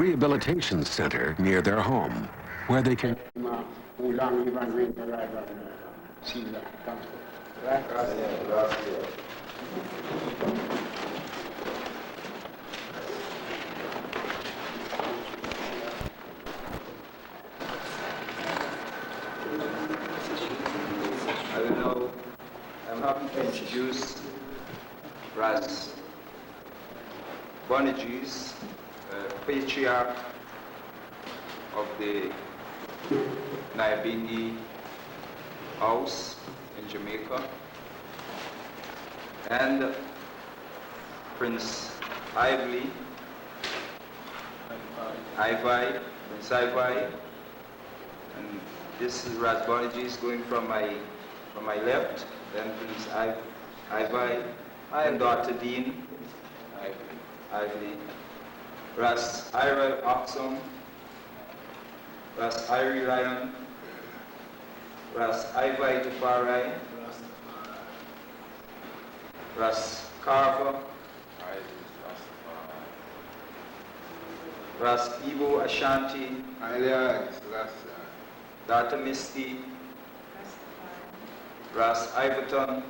rehabilitation center near their home, where they can who long live and reign forever and see that. Thanks. I'm happy to introduce Ras Boanerges, patriarch of the Divinity house in Jamaica, and Prince Prince Ivy, and this is Ras Boanerges going from my left, then Prince Ivy, and Dr. Dean, Ivy, Ras Ira Oxum, Ras Iri Lion, Ras Ivy Tafari, Ras Carver, Ras Ibo Ashanti, Dr. Misty, Ras Iverton,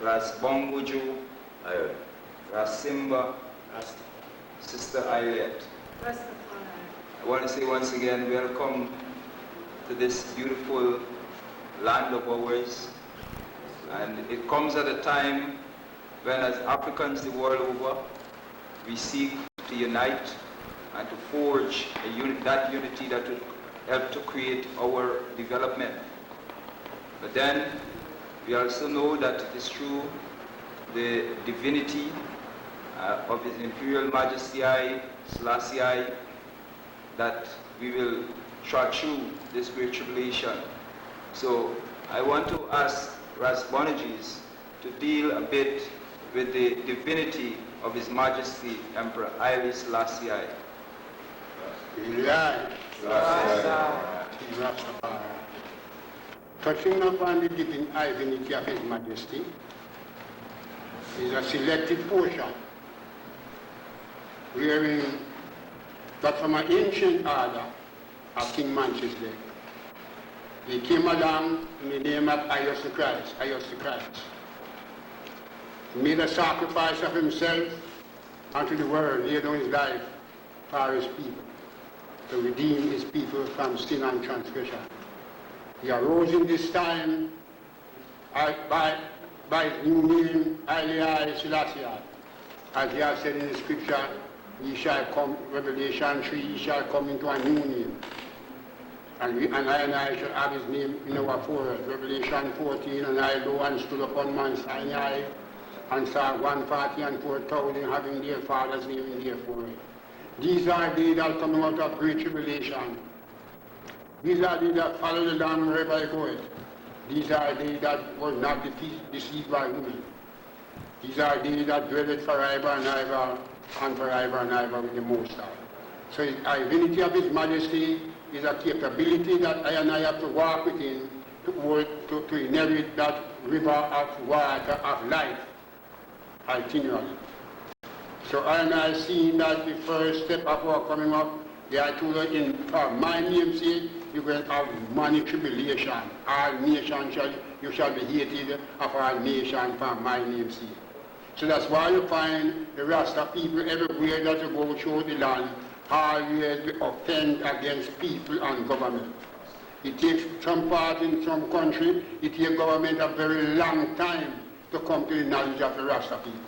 Ras Bongo Spear, Ras Simba, Sister Islet. I want to say once again, welcome to this beautiful land of ours. And it comes at a time when, as Africans the world over, we seek to unite and to forge that unity that will help to create our development. But then we also know that it is through the divinity of His Imperial Majesty Selassie that we will trot through this great tribulation. So I want to ask Ras Boanerges to deal a bit with the divinity of His Majesty Emperor Haile Selassie. Touching upon the divinity of His Majesty is a selected portion wherein that from an ancient order of King Manchester, he came along in the name of Ios the Christ. He made a sacrifice of himself unto the world, laid down his life for his people, to redeem his people from sin and transgression. He arose in this time by his new name, Haile Selassie. As he has said in the scripture, he shall come, Revelation 3, he shall come into a new name. And I shall have his name in our forehead. Revelation 14, and I lo and stood upon Mount Sinai and saw 140 and 4,000 having their father's name in their forehead. These are they that come out of great tribulation. These are they that follow the Lamb wherever they go. These are they that were not deceived by women. These are they that dwelleth forever and ever, and forever and ever with the Most High. So the divinity of His Majesty is a capability that I and I have to walk within to inherit that river of water of life continually. So I and I seen that the first step of our coming up, they are told in for my name's sake, you will have many tribulation. All nations you shall be hated of all nations for my name's sake. So that's why you find the Rasta people everywhere that you go through the land always offend against people and government. It takes some part in some country, it takes government a very long time to come to the knowledge of the Rasta people.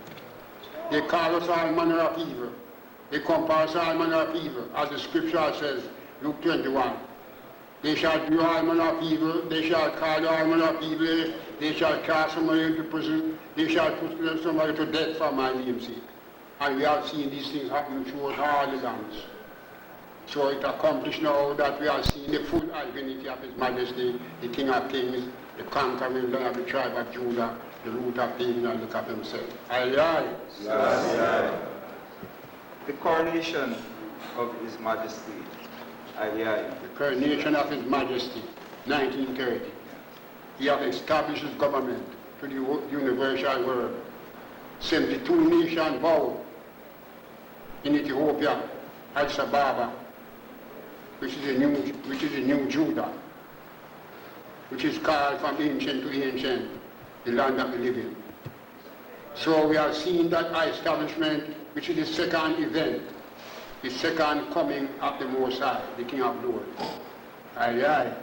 They call us all manner of evil. They compare us all manner of evil, as the scripture says, Luke 21. They shall do all manner of evil, they shall call all manner of evil, they shall cast somebody into prison, they shall put somebody to death for my name's sake. And we have seen these things happen throughout all the lands. So it accomplished now that we are seeing the full divinity of His Majesty, the King of Kings, the conquering Lion of the tribe of Judah, the root of David, and look at himself. Aye. The coronation of His Majesty. The coronation of His Majesty, 1930. He has established His government to the universal world. 72 nations vowed in Ethiopia Addis Ababa, which is a new Judah, which is called from ancient to ancient, the land of the living. So we are seeing that establishment, which is the second event, the second coming of the Most High, the King of Glory. Aye, aye.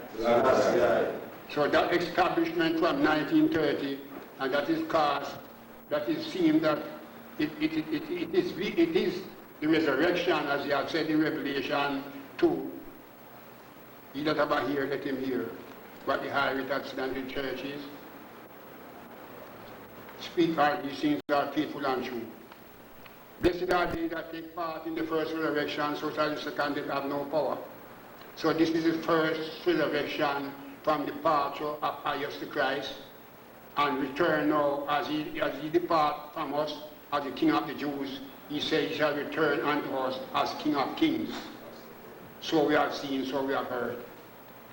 So that establishment from 1930, and that is caused, that is seen that it is the resurrection, as he had said in Revelation 2. He that have a hear, let him hear what the high Protestant church is. Speak all these things are faithful and true. Blessed are they that take part in the first resurrection, so shall the second death have no power. So this is the first resurrection from the departure of highest Christ, and return now as he depart from us as the King of the Jews. He said he shall return unto us as King of Kings. So we have seen, so we have heard.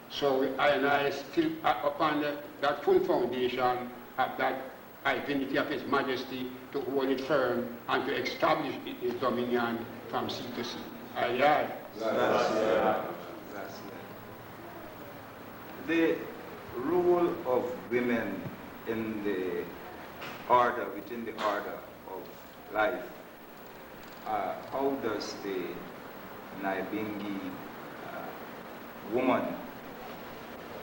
So I and I still upon that full foundation of that divinity of his majesty, to hold it firm and to establish his dominion from sea to sea. Aye, aye. The role of women in the order, within the order of life, how does the Nyabingi woman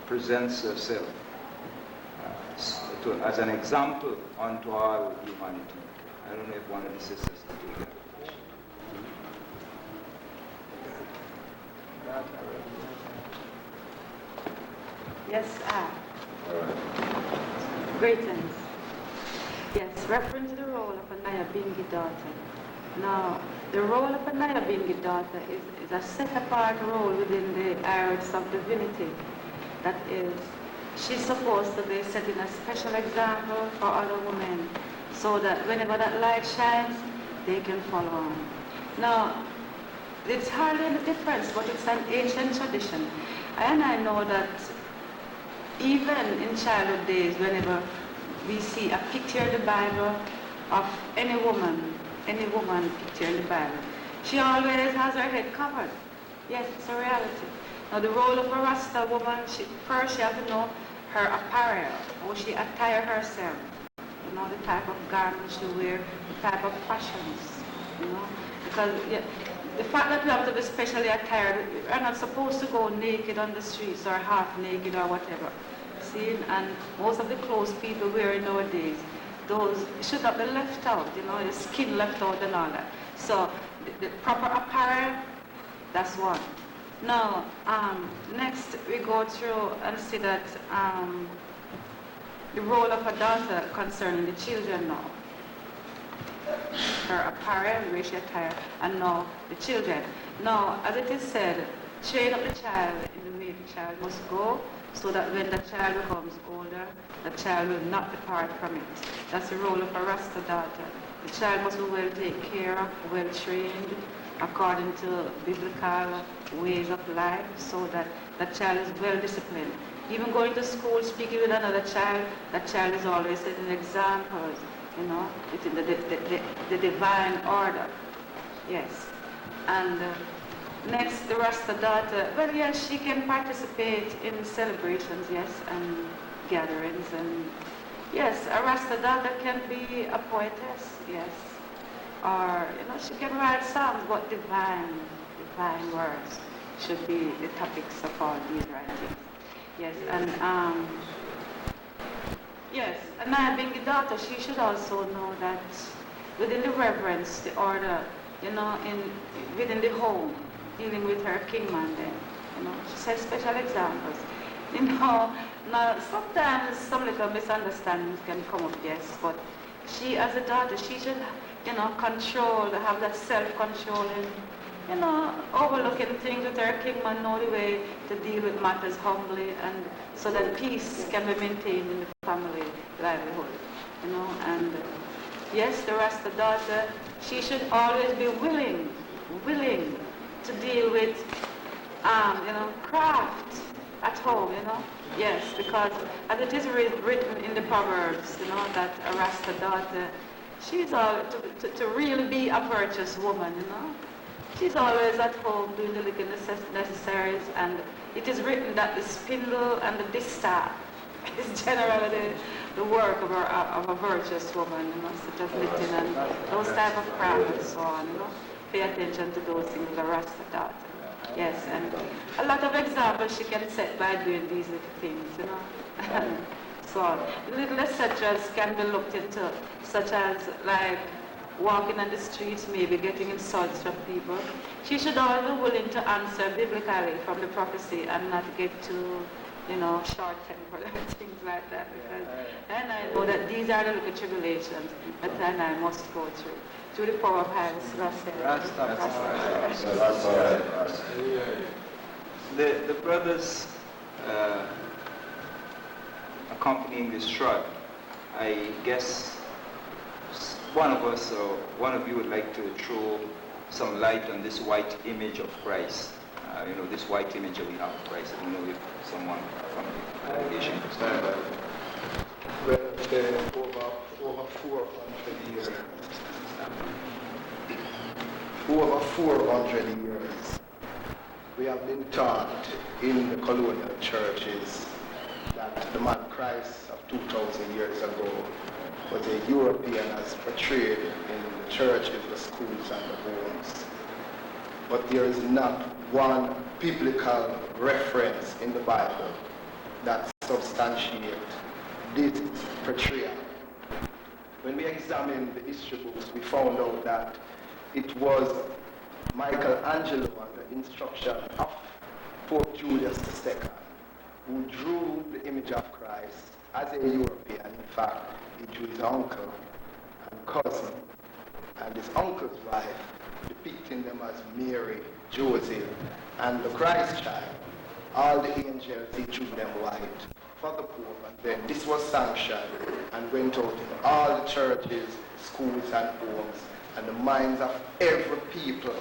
presents herself as an example unto all humanity? I don't know if one of the sisters can take that. Yes, greetings. Yes, reference the role of a Nyabingi daughter. Now, the role of a Nyabingi daughter is a set-apart role within the Ras of Divinity. That is, she's supposed to be setting a special example for other women, so that whenever that light shines, they can follow on. Now, it's hardly any difference, but it's an ancient tradition. And I know that even in childhood days, whenever we see a picture in the Bible of any woman picture in the Bible, she always has her head covered. Yes, it's a reality. Now the role of a Rasta woman, first she has to know her apparel, how she attire herself, you know, the type of garments she wear, the type of fashions, you know, because the fact that we have to be specially attired, we're not supposed to go naked on the streets or half naked or whatever. See, and most of the clothes people wear nowadays, those should not be left out, you know, the skin left out and all that. So the proper apparel, that's one. Now, next we go through and see that the role of a daughter concerning the children now. Her apparel, the way she attire, and now the children. Now, as it is said, train up the child in the way the child must go, so that when the child becomes older, the child will not depart from it. That's the role of a Rasta daughter. The child must be well taken care of, well trained, according to biblical ways of life, so that the child is well disciplined. Even going to school, speaking with another child, that child is always setting examples, you know, within the divine order. Yes. And next, the Rasta daughter, well, yes, she can participate in celebrations, yes, and gatherings, and yes, a Rasta daughter can be a poetess, yes, or, you know, she can write songs, but divine words should be the topics of all these writings. Yes, and yes, and I being the daughter, she should also know that within the reverence, the order, you know, within the home, dealing with her kingman then, you know, she said special examples. You know, now sometimes some little misunderstandings can come up, yes, but she as a daughter, she should, you know, have that self-control and, you know, overlooking things with her kingman, know the way to deal with matters humbly, and so that peace can be maintained in the family livelihood, you know, and yes, the Rasta daughter, she should always be willing to deal with, you know, craft at home, you know. Yes, because as it is written in the Proverbs, you know, that a Rasta daughter, she's all to really be a virtuous woman, you know. She's always at home doing the little necessaries, and it is written that the spindle and the distaff is generally the work of a virtuous woman, you know, such as knitting and those type of crafts and so on, you know. Pay attention to those things, the Rasta daughter. Yes, and a lot of examples she can set by doing these little things, you know. So on. Little etc. can be looked into, such as like walking on the streets, maybe getting insults from people. She should always be willing to answer biblically from the prophecy and not get too, you know, short-tempered and things like that. Because then I know that these are the little tribulations that then I must go through the power of Haile Selassie. The brothers accompanying this trot, I guess one of us or one of you would like to throw some light on this white image of Christ. You know, this white image that we have of Christ. I don't know if someone from the delegation can stand by. Over 400 years. Over 400 years, we have been taught in the colonial churches that the man Christ of 2,000 years ago was a European as portrayed in the churches, the schools, and the homes. But there is not one biblical reference in the Bible that substantiates this portrayal. When we examined the history books, we found out that it was Michelangelo under instruction of Pope Julius II who drew the image of Christ as a European. In fact, he drew his uncle and cousin and his uncle's wife, depicting them as Mary, Joseph, and the Christ child. All the angels, he drew them white for the Pope, and then this was sanctioned and went out in all the churches, schools, and homes, and the minds of every people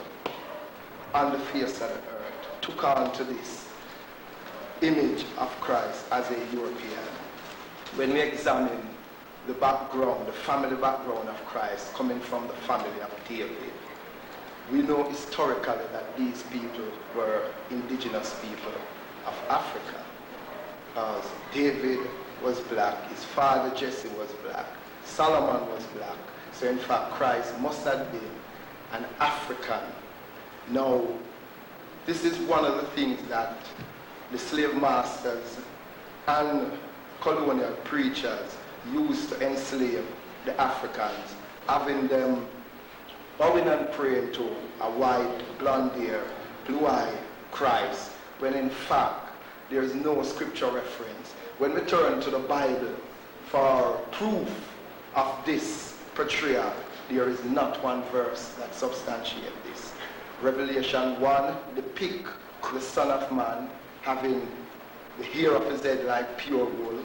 on the face of the earth took on to this image of Christ as a European. When we examine the background, the family background of Christ coming from the family of David, we know historically that these people were indigenous people of Africa. Because David was black, his father Jesse was black, Solomon was black. So in fact, Christ must have been an African. Now, this is one of the things that the slave masters and colonial preachers used to enslave the Africans, having them bowing and praying to a white, blonde hair, blue eye Christ, when in fact there is no scripture reference. When we turn to the Bible for proof of this portrayal, there is not one verse that substantiates this. Revelation 1 depicts the Son of Man having the hair of his head like pure wool,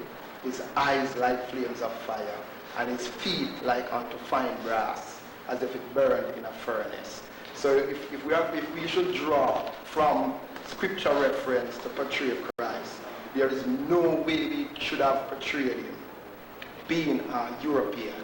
his eyes like flames of fire, and his feet like unto fine brass, as if it burned in a furnace. So if we should draw from scripture reference to portray Christ, there is no way we should have portrayed him being a European.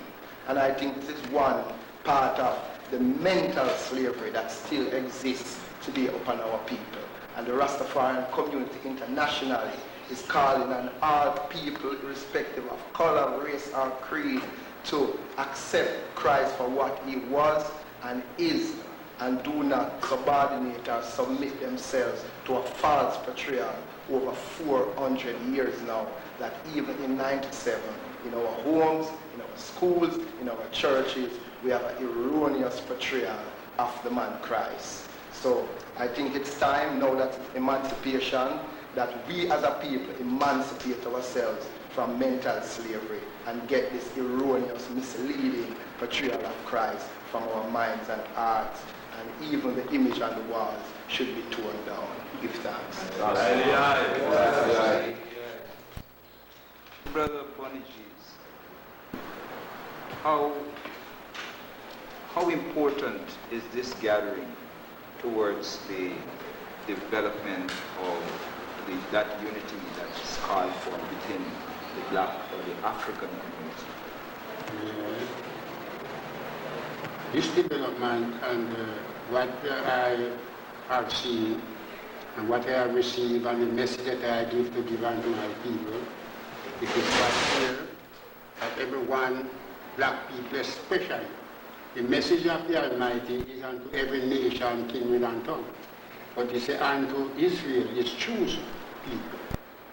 And I think this is one part of the mental slavery that still exists today upon our people. And the Rastafarian community internationally is calling on all people, irrespective of color, race, or creed, to accept Christ for what he was and is, and do not subordinate or submit themselves to a false portrayal over 400 years now, that even in 97, in our homes, in our schools, in our churches, we have an erroneous portrayal of the man Christ. So I think it's time, now that it's emancipation, that we as a people emancipate ourselves from mental slavery and get this erroneous, misleading portrayal of Christ from our minds and hearts, and even the image on the walls should be torn down. Give thanks. Brother Boanerges, how important is this gathering towards the development of that unity that is called for within the black or the African community? This development and what I have seen and what I have received and the message that I give to give unto my people, it is quite clear that everyone, black people especially, the message of the Almighty is unto every nation, kindred and tongue. But he said unto Israel, his chosen people.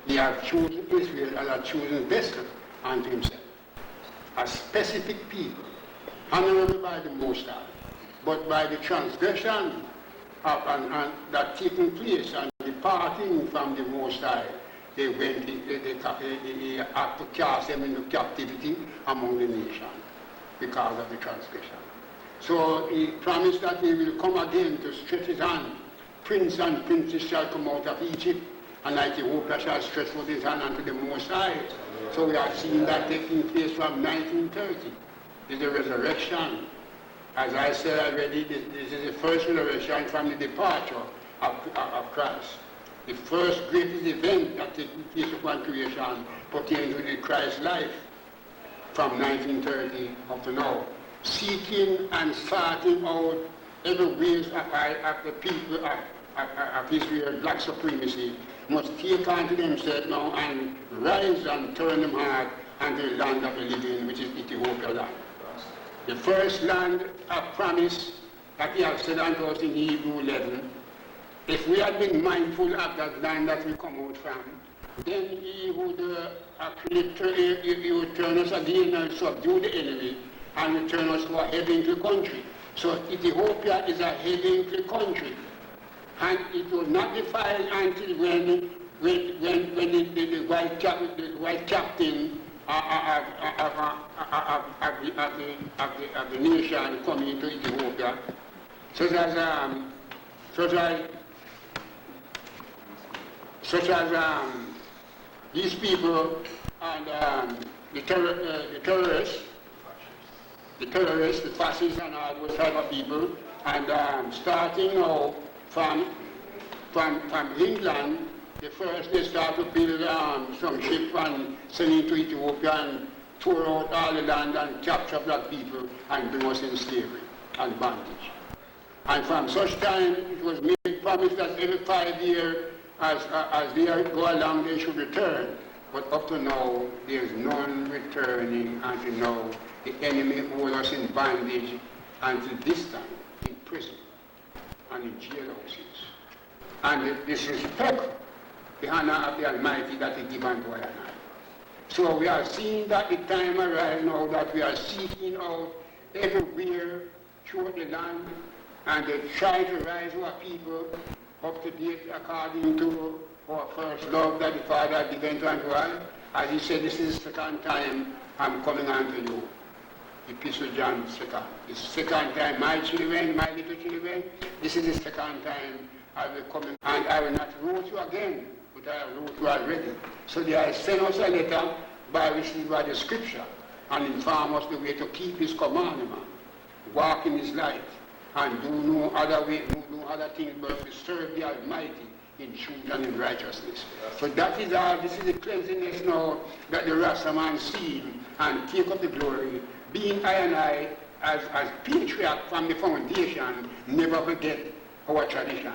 He has chosen Israel as a chosen vessel unto himself. A specific people, honorable by the Most High, but by the transgression and that taking place and departing from the Most High, they have to cast them into captivity among the nation because of the transgression. So he promised that he will come again to stretch his hand. Prince and princess shall come out of Egypt, and like Ethiopia shall stretch forth his hand unto the Most High. So we have seen that taking place from 1930. Is the resurrection. As I said already, this is the first resurrection from the departure of Christ. The first greatest event that takes place upon creation pertaining to the Christ life from 1930 up to now. Seeking and sorting out every ways of the people of Israel, black supremacy, must take unto themselves now and rise and turn them hard unto the land of the living, which is Ethiopia land. The first land of promise that he has said unto us in Hebrew 11, if we had been mindful of that land that we come out from, then he would turn us again and subdue the enemy and return us to a heavenly country. So Ethiopia is a heavenly country. And it was not defiled until when the white captain of the nation coming into Ethiopia, such as these people and the terrorists, the fascists and all those type of people, and starting now from England, the first they start to build some ship and send it to Ethiopia and tour out all the land and capture black people and bring us in slavery and bondage. And from such time, it was made promise that every 5 years, as they go along, they should return. But up to now, there is none returning until now. The enemy holds us in bondage until this time, in prison and in jailhouses. And disrespect the honor of the Almighty that is given to us. So we are seeing that the time arrives now that we are seeking out everywhere throughout the land and they try to rise our people up to date according to our first love that the Father had given unto us. As he said, this is the second time I'm coming unto you. Epistle John 2nd. The second time, my children, my little children, this is the second time I will come and I will not wrote you again, but I wrote you already. So they have sent us a letter by which we read the scripture and inform us the way to keep his commandment, walk in his light, and do no other way, no other thing but to serve the Almighty in truth and in righteousness. So that is all, this is the cleanliness now that the Rastaman see and take up the glory, being I and I, as patriarch from the foundation, never forget our tradition.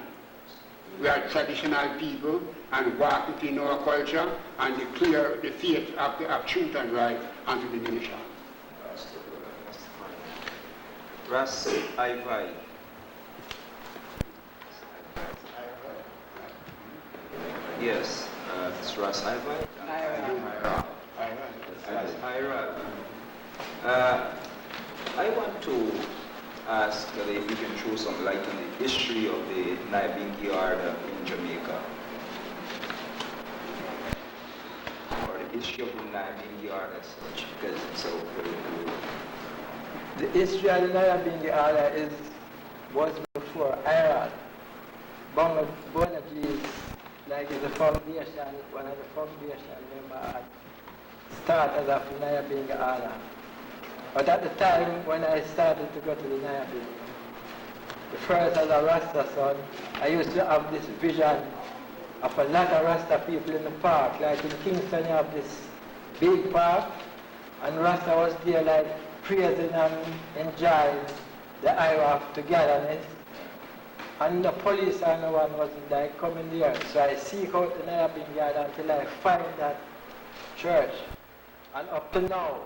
We are traditional people and walk within our culture and declare the faith of truth and right unto the nation. Ras Ivai. Yes, it's Ras Ivai. Ira. I want to ask if you can throw some light on the history of the Nyabingi order in Jamaica. Or the history of the Nyabingi order as such, because it's so very good. The history of the Nyabingi order was before Ira. Bongo Spear, like is the foundation, one of the foundation members started of the Nyabingi order. But at the time when I started to go to the Nyabingi, the first as a Rasta son, I used to have this vision of a lot of Rasta people in the park. Like in Kingston you have this big park, and Rasta was there like praising and enjoying the Ira of togetherness And the police and no one wasn't like coming there. So I seek out the Naya Yard until I find that church. And up to now,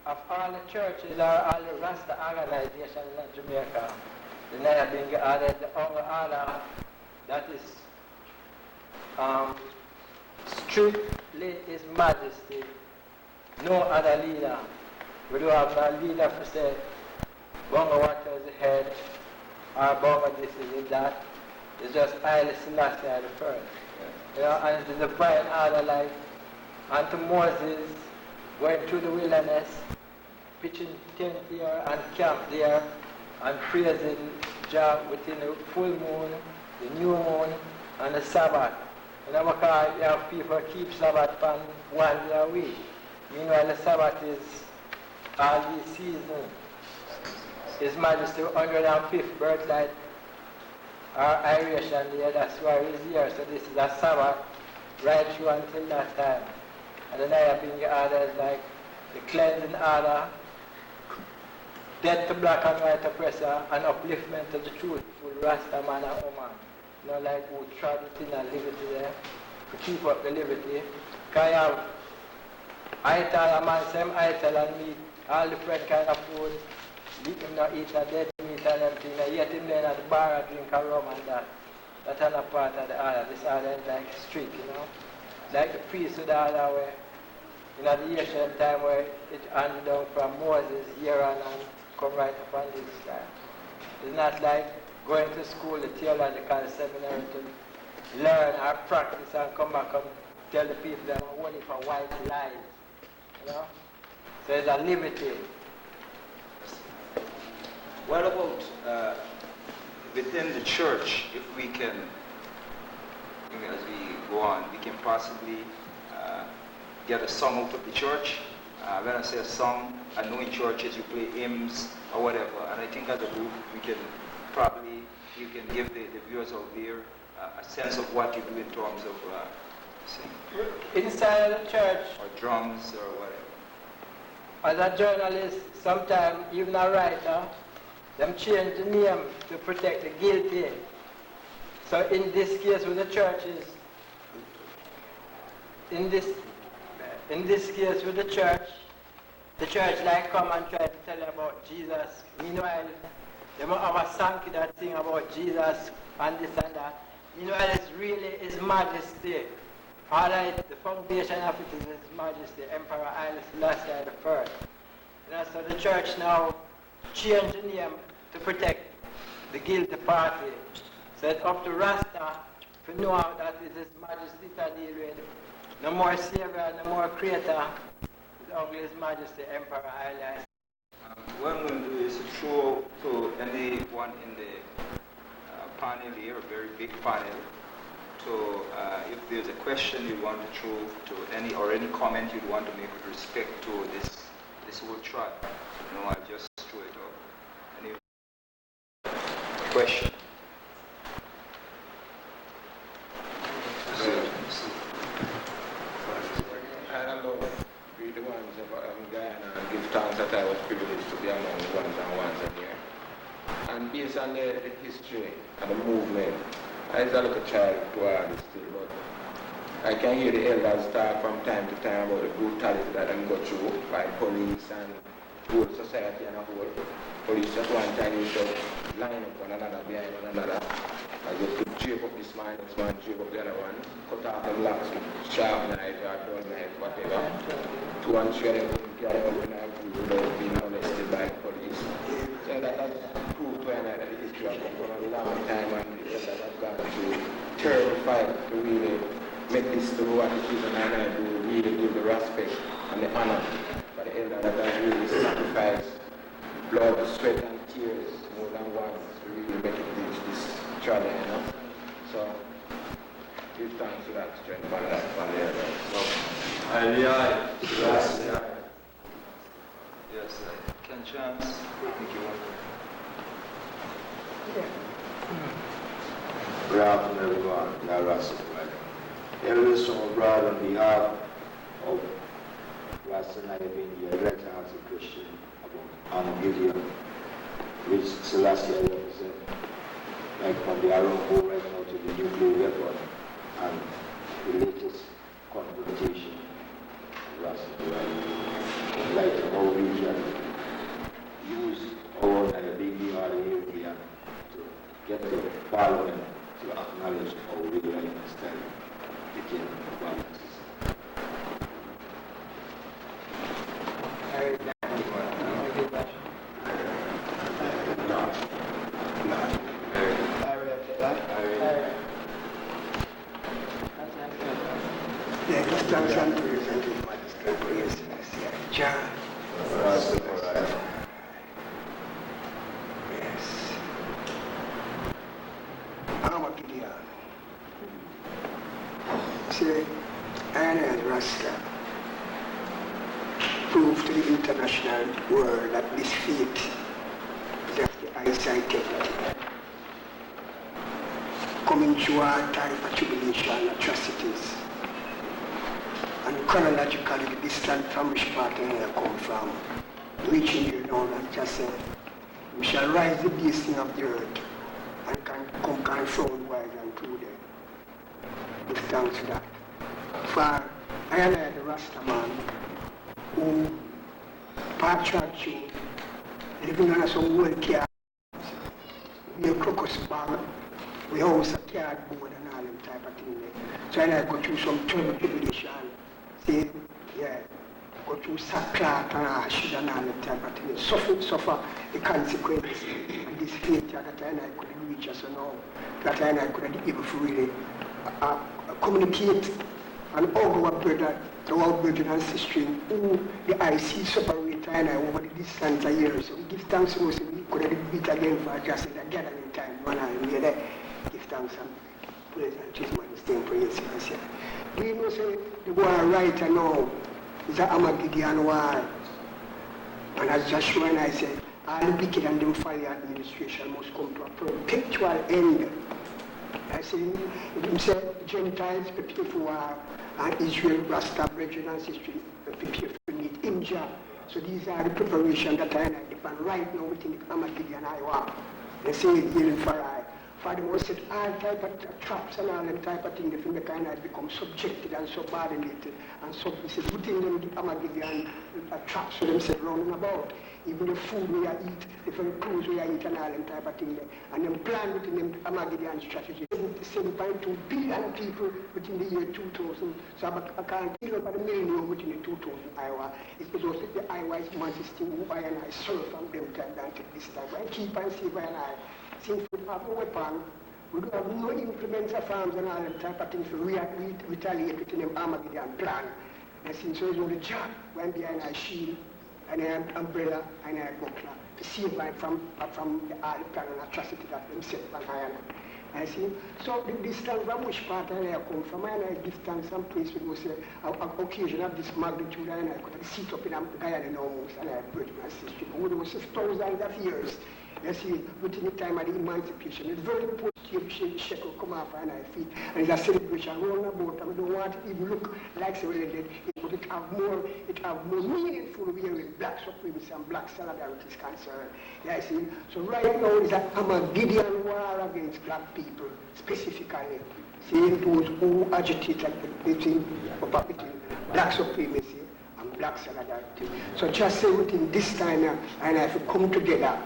of all the churches or all the Rasta organizations in Jamaica, the Naya Yard is the only order that is strictly His Majesty, no other leader. We don't have no leader to say, Bongo Water is the head, or Bongo this is that. It's just Haile Selassie the first. You know, and it's the divine order like unto Moses going through the wilderness, pitching tent here and camp there, and praising Jah within the full moon, the new moon, and the Sabbath. You know, because you have people keep Sabbath on 1 day a week. Meanwhile, the Sabbath is all these seasons. His Majesty 105th birthday or Iration Day, that's why he's here. So this is a Sabbath right through until that time. And the Naya order is like the cleansing order, death to black and white oppressor, and upliftment of the truthful Rasta man and woman. You know, like who trod within a liberty there, to keep up the liberty. Because you have I tell a man, same I tell and meat, all different kind of food, leave him not eat a dead meat and everything, and yet him then at the bar and drink a rum and that. That's not a part of the order. This order is like strict, you know. Like the priesthood order where, in the ancient time where it handed down from Moses here and come right upon this time. It's not like going to school, the theological seminary to learn or practice and come back and tell the people that I'm only for white lies. You know? So there's a liberty. What about within the church, if we can, as we go on, we can possibly get a song out of the church. When I say a song, I know in churches you play hymns or whatever, and I think as a group we can probably, you can give the viewers out there a sense of what you do in terms of singing. Inside the church, or drums or whatever. As a journalist, sometimes even a writer, them change the name to protect the guilty. So in this case with the churches, in this case with the church like come and try to tell you about Jesus. Meanwhile, they might have a song that sing about Jesus and this and that. Meanwhile, it's really His Majesty. All right, the foundation of it is His Majesty, Emperor Haile Selassie the first. You know, so the church now changed the name to protect the guilty party. So it's up to Rasta to know that it is His Majesty to deal with. No more Savior, no more Creator. It's only His Majesty, Emperor Haile. What I'm going to do is to throw to anyone in the panel here, a very big panel. So if there's a question you want to throw to any comment you'd want to make with respect to this whole track, I'll just throw it up. Any question? I love be the ones of Guyana and give thanks that I was privileged to be among the ones and ones in here. And based on the history and the movement, I was a little child to all this still, but I can hear the elders talk from time to time about the brutality that they go through by police and whole society and a whole. Police at one time used to line up one another behind one another. I just could drape up this man drape up the other one, cut off them locks with sharp knife or dull knife, whatever. 2 and 3 of them couldn't carry up in a group without being arrested by the police. So that proved to another the history of for a long time, and the elders have gone through terrible fight to really make this to what it is, and I do really give the respect and the honor for the elders that have really sacrificed blood, sweat and tears more than once to really make it reach this travel, you know. So give thanks to that strength for that for the elders. Yes, Ken Chance. Thank you. Good afternoon, everyone. Ras Boanerges. Here is from abroad on behalf of Rastafari being the direct answer question about Gideon, which Selassie represents. like from the Iron War right now to the nuclear weapon and the latest confrontation of Rastafari, in light of how we can use our big area to get the Parliament to acknowledge how we stand within the balance. Say, Guyana and Rasta prove to the international world that this fate is of the eyesight coming through our type of tribulation, atrocities, and chronologically the distant from which part I come from, reaching you now and just say, we shall rise the beasting of the earth and can come confront wise and true there. Give thanks to that. For I am the Rasta man who patriarch living on some world care, we a crocus bag, we house a cardboard and all them type of thing there. So I go through some terrible tribulation, see, yeah, go through sackcloth and ashes and all them type of thing. Suffer the consequences of this fate that I couldn't reach us now, that I couldn't able to really communicate and all our brother, our brethren and sisters who the IC separate and over the distance of years. So we give thanks to us, we could beat again for just a gathering time. One and we give thanks and praise and Jesus majesty and praise. Do you know say the war right now is an Armageddon war? And as Joshua and I said, all the wicked and the folly administration must come to a perpetual end. I say, it said Gentiles prepare for war, and Israel, Rasta, brethren and sisters prepare for meet in Jah. So these are the preparations that I depend right now within the Armageddon war. They say healing for I. For the most set all type of traps and all them type of things, the Philippines become subjected and subordinated and submissive within them the Armageddon traps for themselves round about. Even the food we eat, the very clothes we eat and all them type of thing there. And then plan within them Armageddon strategy. 7.2 billion people within the year 2000. So I can't kill about a million within the 2000 Iowa. It's because the Iowa is majesty who I and I serve from them time and take this time. I keep and save I and I. Since we have no weapon, we don't have no implements of arms and all that type of things to retaliate within them Armageddon plan. And since there's only job, when behind I shield, and I have umbrella, and I have buckler, to save life from the all plan and atrocity that them set on Guyana. I see. So the distance from which part I come from, and I give thanks and praise to say, occasion of this magnitude, and I could sit up in Guyana almost, and I have brethren and sisters, who was thousands of years. You see, within the time of the emancipation, it's very important to shekel come off and I feet, and it's a celebration round about, and we don't want to even look like so related, but it have more meaningful way with black supremacy and black solidarity is concerned. You see, so right now is an Armageddon war against black people, specifically, seeing those who agitate between black supremacy and black solidarity. So just say within this time, and I have to come together,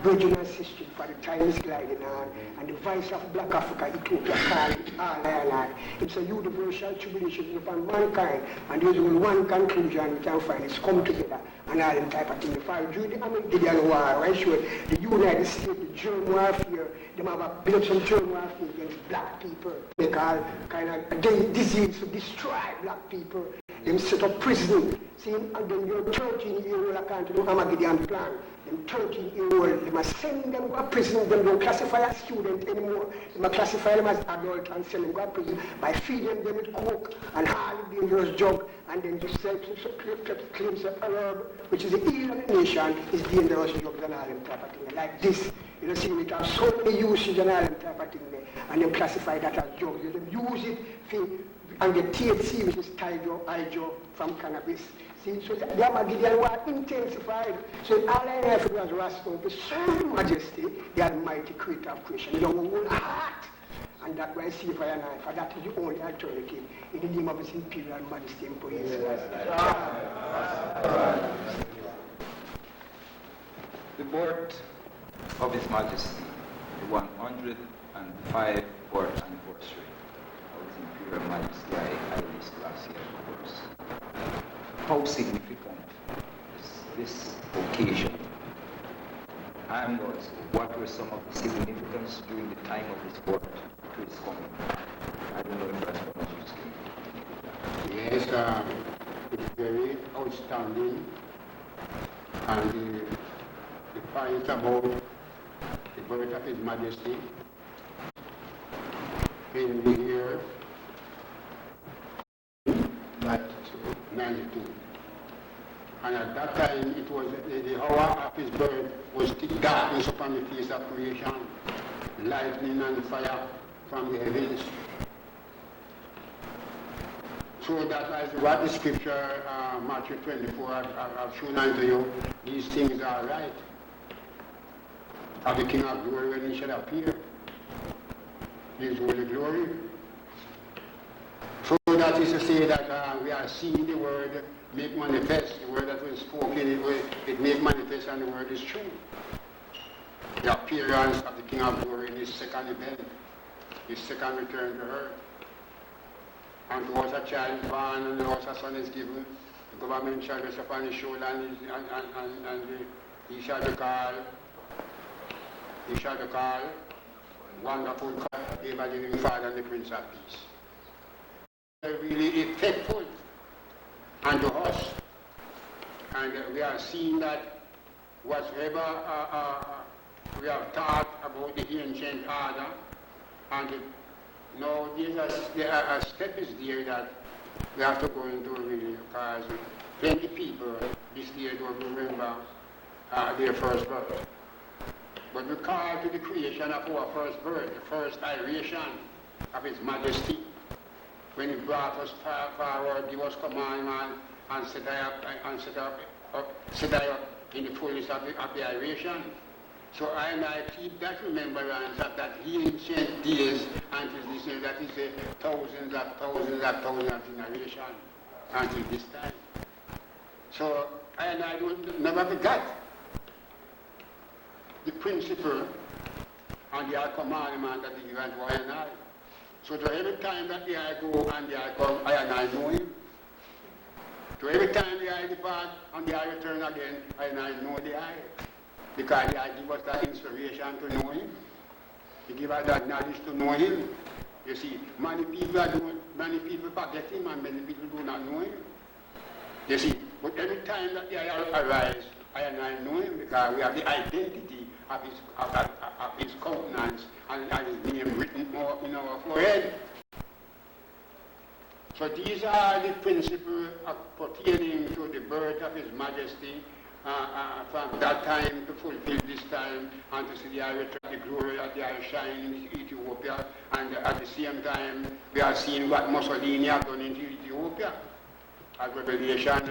brethren and sisters, for the time is gliding on, and the voice of black Africa, Ethiopia, calling all I. It's a universal tribulation upon mankind, and there's only one conclusion we can find, is come together, and all them type of thing. If I during the Armageddon war, I sure the United States, the germ warfare, they have built some germ warfare against black people. They call kind of disease to destroy black people. They set up prison. See, and then your 13-year-old account to the Armageddon plan. Them 13-year-old, they must send them to prison. They don't classify as student anymore. They must classify them as adult and send them to prison by feeding them with coke and highly dangerous drug, and then just claims a herb, which is the heal of the nation, is dangerous drugs and all them type of thing. Like this, you see, we have so many uses and all them type of thing there, and then classify that as drugs. They use it and the THC, which is hydro from cannabis. See, so the Armageddon was intensified. So all I have was Rastafari to serve Majesty, the Almighty Creator of creation, with your whole heart. And that's why I see fire and I, for that is the only alternative in the name of His Imperial Majesty and praise. The birth of His Majesty, the 105th birth anniversary of His Imperial Majesty, I list last year, of course. How significant is this occasion? And also, what were some of the significance during the time of His birth to His coming? I don't know if Ras Boanerges can. Yes, it's very outstanding. And the point about the birth of His Majesty in the year 92. And at that time, it was the hour of His birth was thick darkness upon the face of creation, lightning and fire from the heavens. So that as what the scripture, Matthew 24, I've shown unto you, these things are right. Of the King of glory when He shall appear, His holy glory. So that is to say that we are seeing the word make manifest, the word that was spoken, it make manifest, and the word is true. The appearance of the King of glory in His second event, His second return to earth. And to us a child is born, and to us a son is given. The government shall rest upon His shoulder, and He shall be called Wonderful God, Ever-living Father, and the Prince of Peace. Really effectful unto us, and we are seeing that whatever we have taught about the ancient order, and now there are steps there that we have to go into really, because plenty people this year don't remember their first birth. But we call to the creation of our first birth, the first iration of His Majesty, when He brought us forward, give us commandment, and set up in the fullness of the iration. So I keep that remembrance of that ancient days until this year, that is thousands of generation until this time. So I don't never forget the principle and the commandment that He given to I and I. So to every time that I go and I come, I and I know Him. To every time I depart and I return again, I and I know the I. Because He give us that inspiration to know Him. He give us that knowledge to know Him. You see, many people forget Him and many people do not know Him. You see, but every time that I arise, I and I know Him because we have the identity of His countenance and His name written in our forehead. So these are the principles pertaining to the birth of His Majesty from that time to fulfill this time and to see the glory of the shine in Ethiopia. And at the same time, we are seeing what Mussolini has done into Ethiopia. As Revelation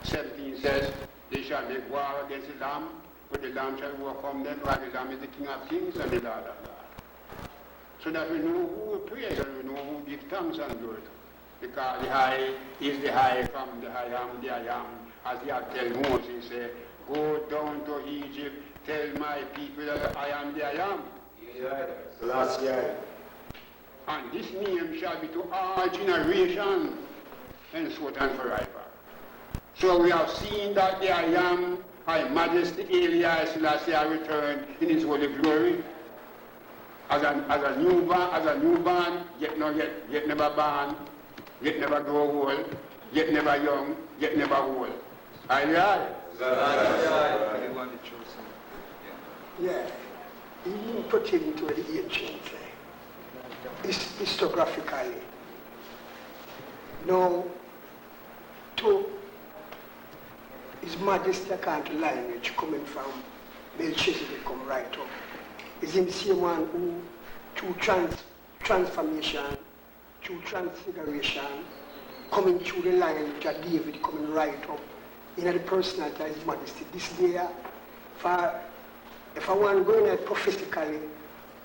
17 says, they shall make war against the Lamb, but the Lamb shall overcome them, because the Lamb is the King of Kings and the Lord of Lords. So that we know who we praise and we know who give thanks and glory to. Because the high is the high from the I am, as He had tell Moses, say, go down to Egypt, tell my people that I am the I am. Last year. And this name shall be to all generations, henceforth and forever. So we have seen that the I am, High Majesty Elias Selassie returned in His holy glory. As a newborn, yet never born, yet never grow old, yet never young, yet never old. Hallelujah. Yeah, even pertaining to the ancient, historiographically. Now, to His Majesty account lineage coming from Melchizedek come right up. Is him the same one who through transformation through transfiguration, coming through the lineage of David, coming right up in the personality of his majesty. This day, if I want to go in prophetically,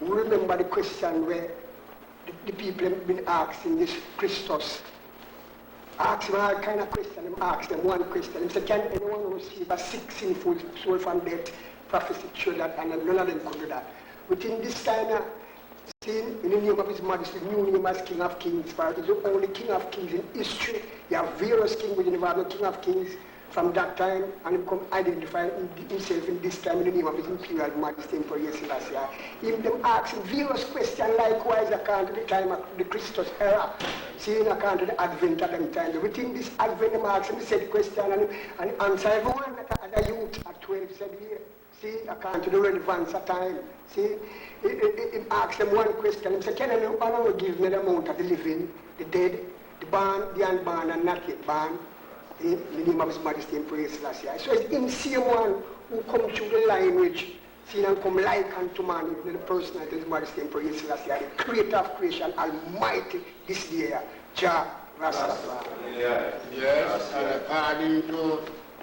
we remember the question where the people have been asking this Christus. Ask them all kind of question. Them ask them one question. They say, can anyone receive a sick, sinful soul from death? Prophecy showed that, and none of them could do that. Within this time, in the name of his majesty, new name as King of Kings, for he's the only King of Kings in history. You have various kings, but you never have no King of Kings from that time, and he come identify himself in this time in the name of his imperial majesty, Emperor Selassie. Him them asking various questions, likewise according to the time of the Christus era, seeing according to the advent of them time. Within this advent, them asking the said question and answer everyone that as a youth at 12 said here. See, according to the relevance of time. See, he asks them one question. He said, can anyone give me the amount of the living, the dead, the born, the unborn, and not yet born? In the name of his majesty, Emperor Selassie. So it's him same one who come through the lineage, see, and come like unto man, in the personality of his majesty, Emperor Selassie, the creator of creation, almighty this day, Jah Rastafari. Yes, and according to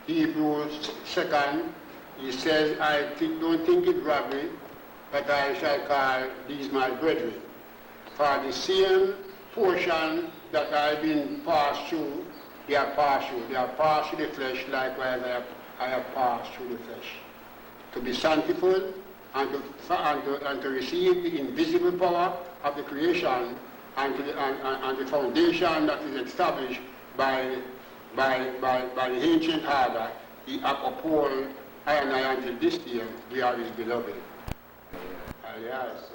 Hebrews 2, he says, don't think it robbery, but I shall call these my brethren. For the same portion that I've been passed through, they are passed through. They are passed through the flesh, likewise I have passed through the flesh. To be sanctified and to receive the invisible power of the creation and the foundation that is established by the ancient order, he uphold I and I until this day, we are his beloved. Yes.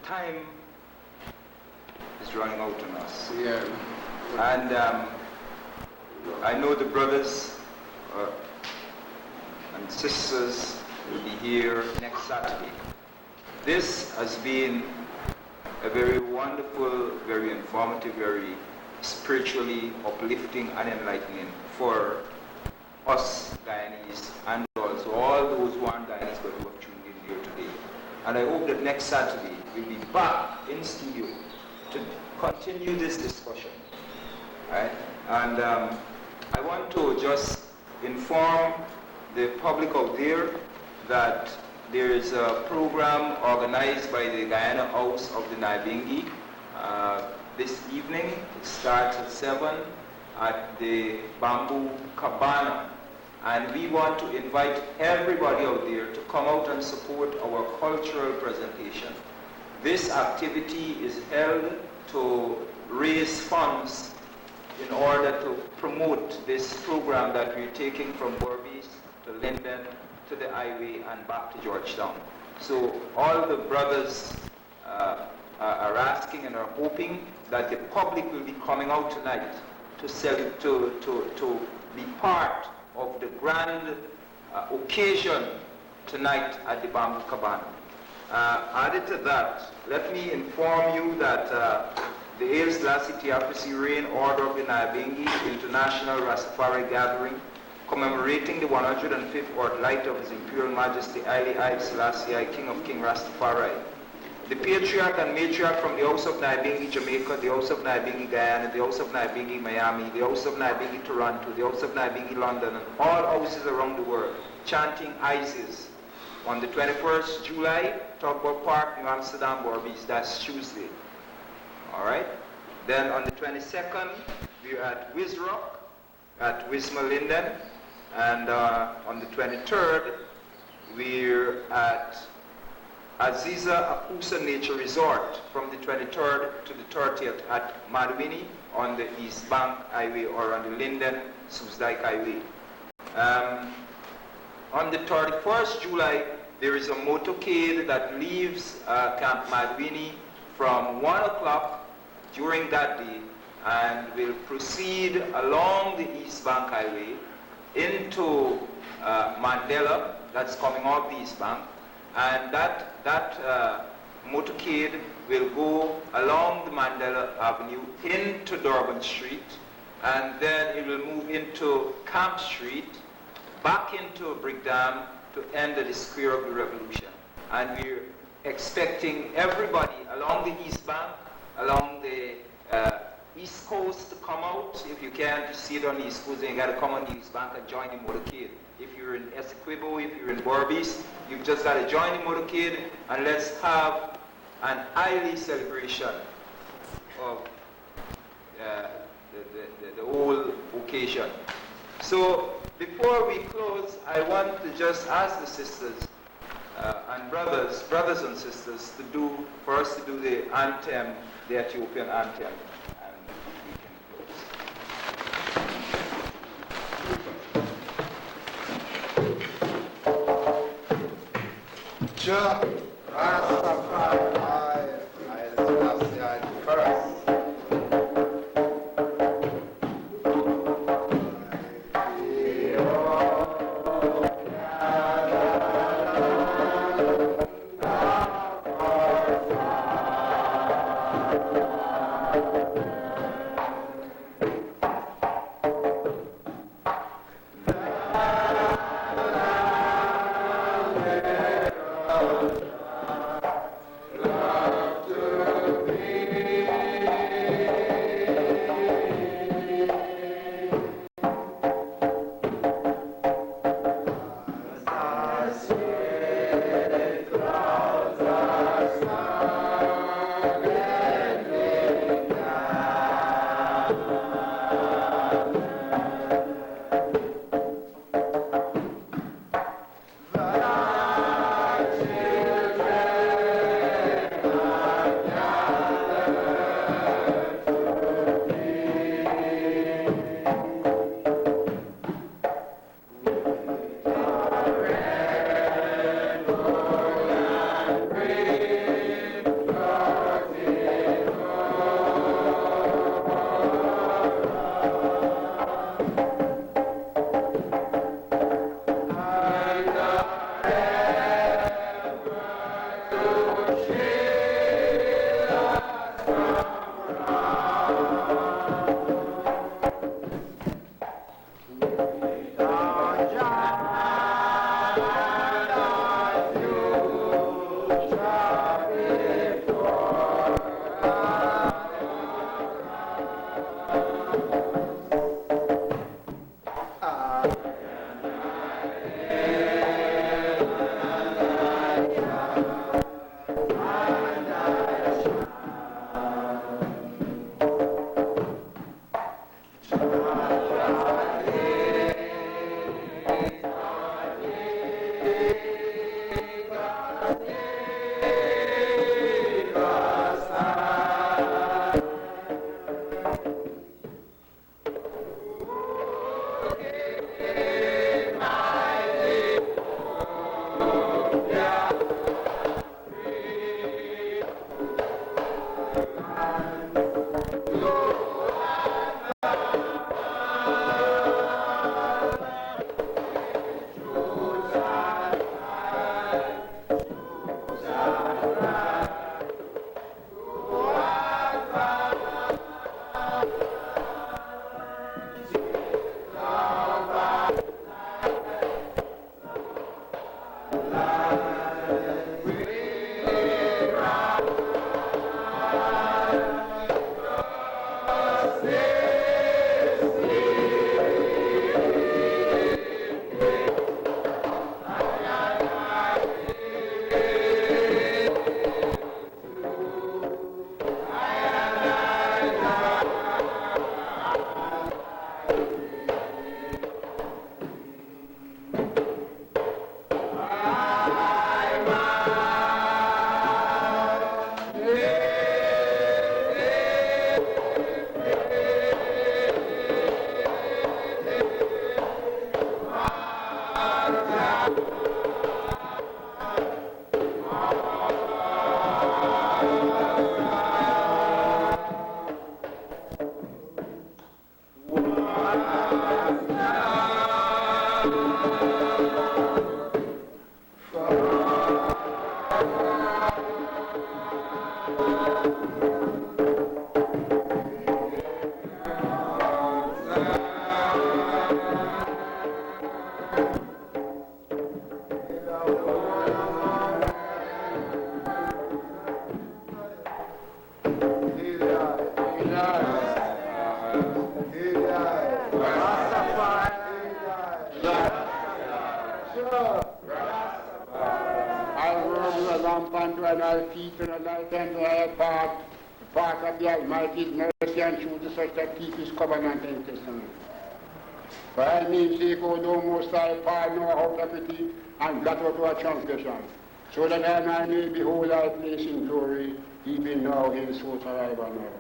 Time is running out on us. Yeah. And I know the brothers and sisters will be here next Saturday. This has been a very wonderful, very informative, very spiritually uplifting and enlightening for us Guyanese and also all those who aren't Guyanese but who have tuned in here today. And I hope that next Saturday we'll be back in studio to continue this discussion. Right? And I want to just inform the public out there that there is a program organized by the Guyana House of the Naibingi this evening. It starts at 7 at the Bongo Cabana. And we want to invite everybody out there to come out and support our cultural presentation. This activity is held to raise funds in order to promote this program that we're taking from Berbice to Linden to the highway and back to Georgetown. So all the brothers are asking and are hoping that the public will be coming out tonight to be part of the grand occasion tonight at the Bongo Cabana. Added to that, let me inform you that the Haile Selassie Theocracy Reign Order of the Naibingi International Rastafari Gathering, commemorating the 105th birthlight of His Imperial Majesty Haile Selassie, King of King Rastafari. The patriarch and matriarch from the House of Naibingi Jamaica, the House of Naibingi Guyana, the House of Naibingi Miami, the House of Naibingi Toronto, the House of Naibingi London, and all houses around the world, chanting ISIS on the 21st July, Tugboat Park, New Amsterdam, Berbice. That's Tuesday. All right. Then on the 22nd, we're at Wizrock, at Wisma Linden, and on the 23rd, we're at Aziza Akusa Nature Resort from the 23rd to the 30th at Madwini on the East Bank Highway or on the Linden-Soesdijk Highway. On the 31st July, there is a motorcade that leaves Camp Madwini from 1 o'clock during that day and will proceed along the East Bank Highway into Mandela, that's coming off the East Bank, and that motorcade will go along the Mandela Avenue into Durban Street, and then it will move into Camp Street, back into Brick Dam to end at the Square of the Revolution. And we're expecting everybody along the East Bank, along the East Coast to come out. If you can't see it on the East Coast, then you got to come on the East Bank and join the motorcade. If you're in Essequibo, if you're in Berbice, you've just got to join the motorcade, and let's have an Islay celebration of the whole occasion. So before we close, I want to just ask the sisters and brothers and sisters for us to do the anthem, the Ethiopian anthem, and we can close. Jah Rastafari, I first. unto another people and like unto our part of the Almighty's mercy and truth to such that keep his covenant and testament. For I mean sake, O thou most high, pardon our out of pity and blot out our transgression, so that I may behold thy place in glory, even now, henceforth, forever and ever.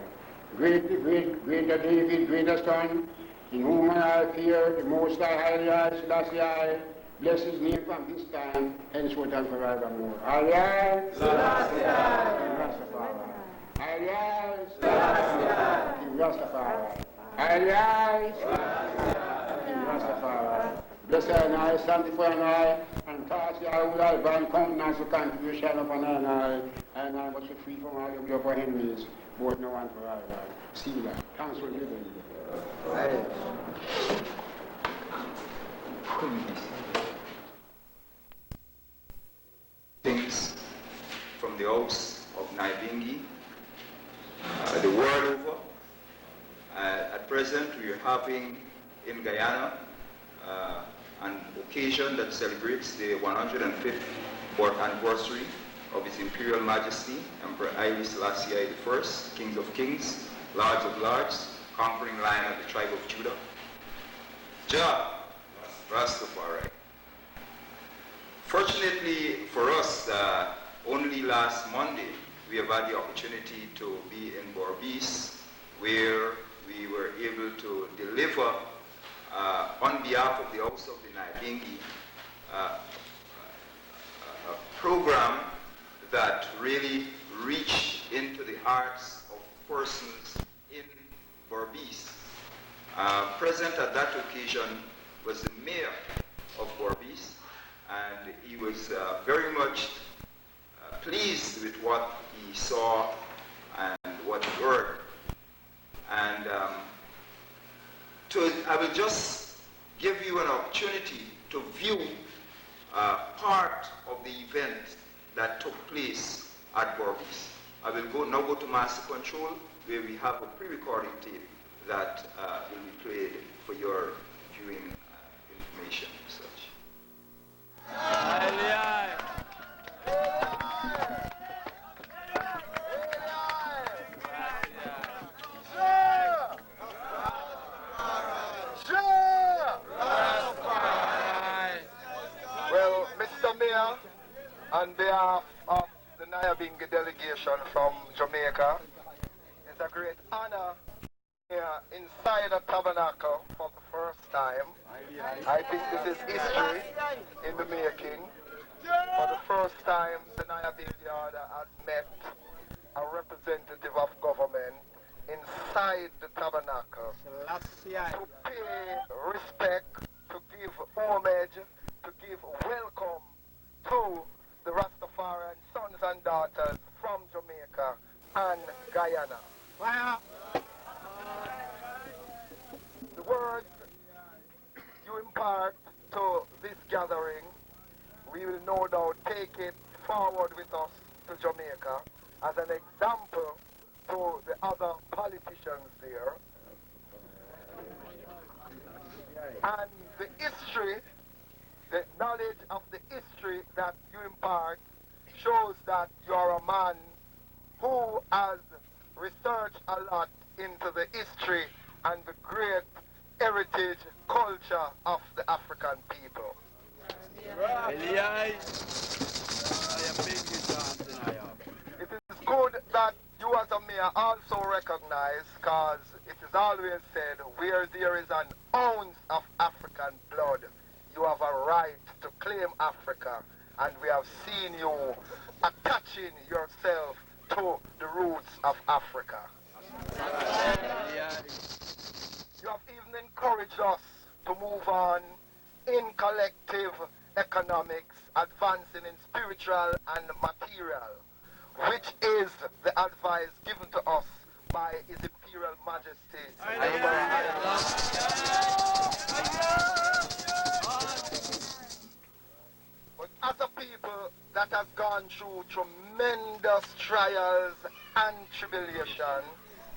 Greater David, greater son, in whom I fear, the most high, Selassie, bless his name from this time, henceforth and forevermore. Arise, Selassie, Rastafari. Arise, Selassie, Rastafari. Arise, Rastafari. Bless and I, sanctify and I, and cast the out thy divine countenance to continue shine upon I, and I must be free from all of your enemies, both now and forever. See that. Thanks for living. Things from the house of Naibingi, the world over. At present, we are having in Guyana an occasion that celebrates the 105th birth anniversary of His Imperial Majesty, Emperor Haile Selassie I, King of Kings, Lords of Lords, conquering Lion of the tribe of Judah. Jah, Rastafari. Fortunately for us, only last Monday we have had the opportunity to be in Berbice, where we were able to deliver on behalf of the House of the Naibingi a program that really reached into the hearts of persons in Berbice. Present at that occasion was the mayor of Berbice, and he was very much pleased with what he saw and what he heard. And I will just give you an opportunity to view part of the event that took place at Berbice. I will now go to Master Control, where we have a pre-recording tape that will be played for your viewing information and such. Well, Mr. Mayor, on behalf of the Nyabingi delegation from Jamaica, it's a great honor here inside a tabernacle for the first time. I think this is history in the making. For the first time, the Nyabingi order has met a representative of government inside the tabernacle to pay respect, to give homage, to give welcome to the Rastafarian sons and daughters from Jamaica and Guyana. The words you impart to this gathering, we will no doubt take it forward with us to Jamaica as an example to the other politicians there. And the history, the knowledge of the history that you impart shows that you are a man who has researched a lot into the history and the great heritage culture of the African people. It is good that you as a mayor also recognize, because it is always said, where there is an ounce of African blood, you have a right to claim Africa, and we have seen you attaching yourself to the roots of Africa. You have even encouraged us to move on in collective economics, advancing in spiritual and material, which is the advice given to us by His Imperial Majesty. But as a people that has gone through tremendous trials and tribulation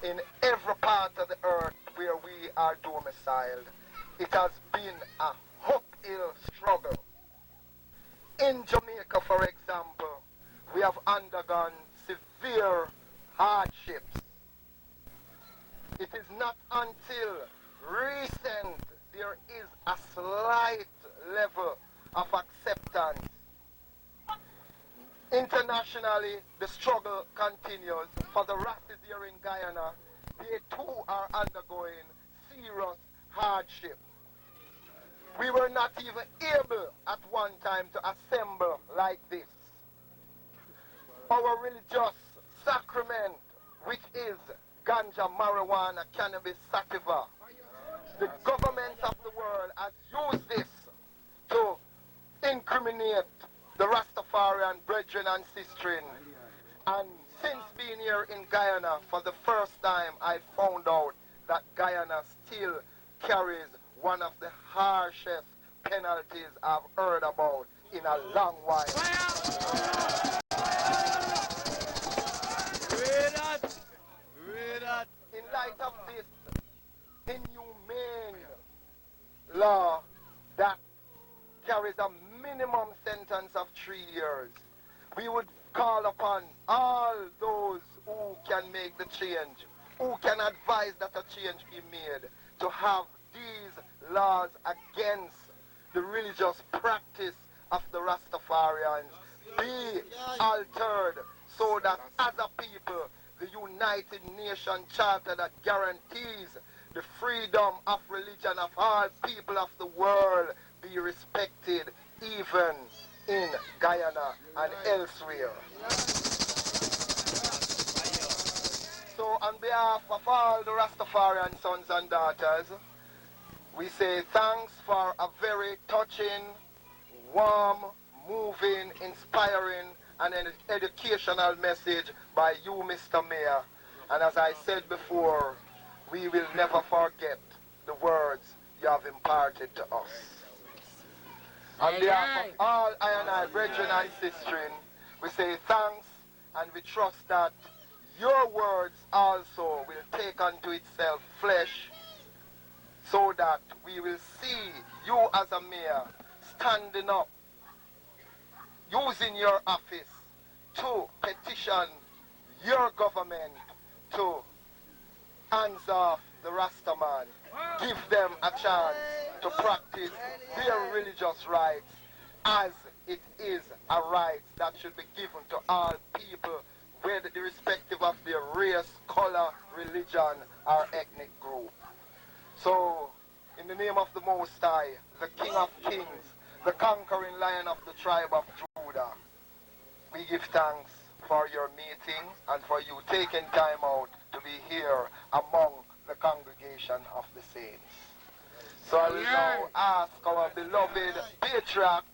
in every part of the earth where we are domiciled, it has been a uphill struggle. In Jamaica, for example, we have undergone severe hardships. It is not until recent there is a slight level of acceptance. Internationally, the struggle continues. For the Rastas here in Guyana, they too are undergoing serious hardship. We were not even able at one time to assemble like this. Our religious sacrament, which is ganja, marijuana, cannabis, sativa, the governments of the world has used this to incriminate the Rastafarian brethren and sistren. And since being here in Guyana, for the first time, I found out that Guyana still carries one of the harshest penalties I've heard about in a long while. In light of this inhumane law that carries a minimum sentence of 3 years, we would call upon all those who can make the change, who can advise that a change be made, to have these laws against the religious practice of the Rastafarians be altered so that as a people, the United Nations Charter that guarantees the freedom of religion of all people of the world be respected even in Guyana and elsewhere. So on behalf of all the Rastafarian sons and daughters, we say thanks for a very touching, warm, moving, inspiring, and an educational message by you, Mr. Mayor. And as I said before, we will never forget the words you have imparted to us. On behalf of all I and I, brethren and sistren, we say thanks, and we trust that your words also will take unto itself flesh, so that we will see you as a mayor standing up, using your office to petition your government to hands off the Rastaman, give them a chance to practice their religious rights as it is a right that should be given to all people, whether irrespective of their race, color, religion, or ethnic group. So, in the name of the Most High, the King of Kings, the conquering Lion of the tribe of Judah, we give thanks for your meeting and for you taking time out to be here among the congregation of the saints. So I will now ask our beloved patriarch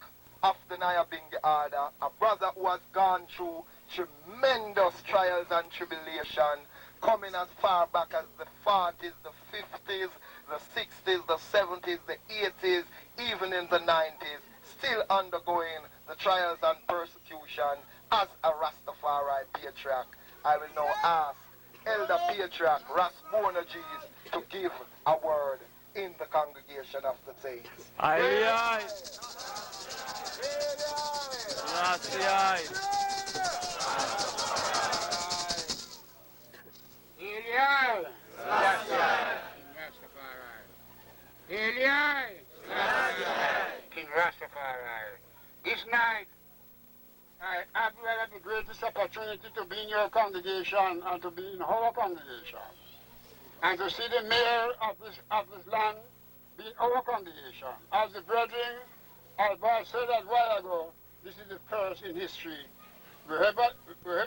of the Nyabingi Order, a brother who has gone through tremendous trials and tribulation, coming as far back as the 40s, the 50s, the 60s, the 70s, the 80s, even in the 90s, still undergoing the trials and persecution as a Rastafari patriarch. I will now ask Elder Patriarch Ras Boanerges to give a word in the congregation of the saints. Aye, aye. King Rastafari. This night, I have the greatest opportunity to be in your congregation and to be in our congregation. And to see the mayor of this land be in our congregation. As the brethren, as I said a while ago, this is the first in history. Wherever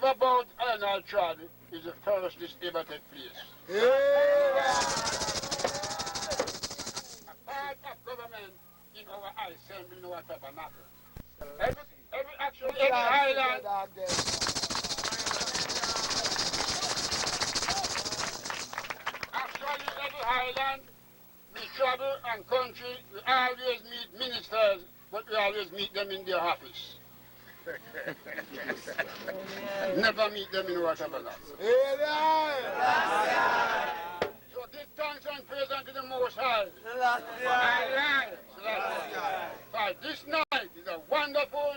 about Iron trod is the first this ever take place. A part of government in our assembly, in our tabernacle. Every island, every island, we travel and country, we always meet ministers, but we always meet them in their office. Never meet them in our tabernacle. So give thanks and praise unto the Most High. This night is a wonderful,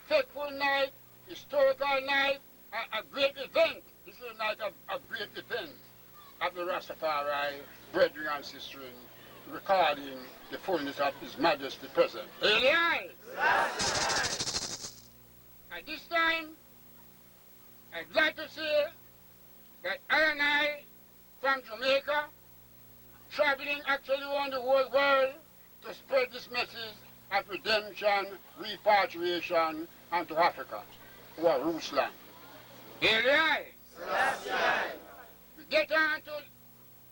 faithful night historical night, a great event. This is a night of great event of the Rastafari brethren and sisters recording the fullness of His Majesty present. Amen. At this time, I'd like to say that I from Jamaica, traveling actually around the whole world to spread this message of redemption, repatriation, and to Africa, who are Ruslan. Amen. We get on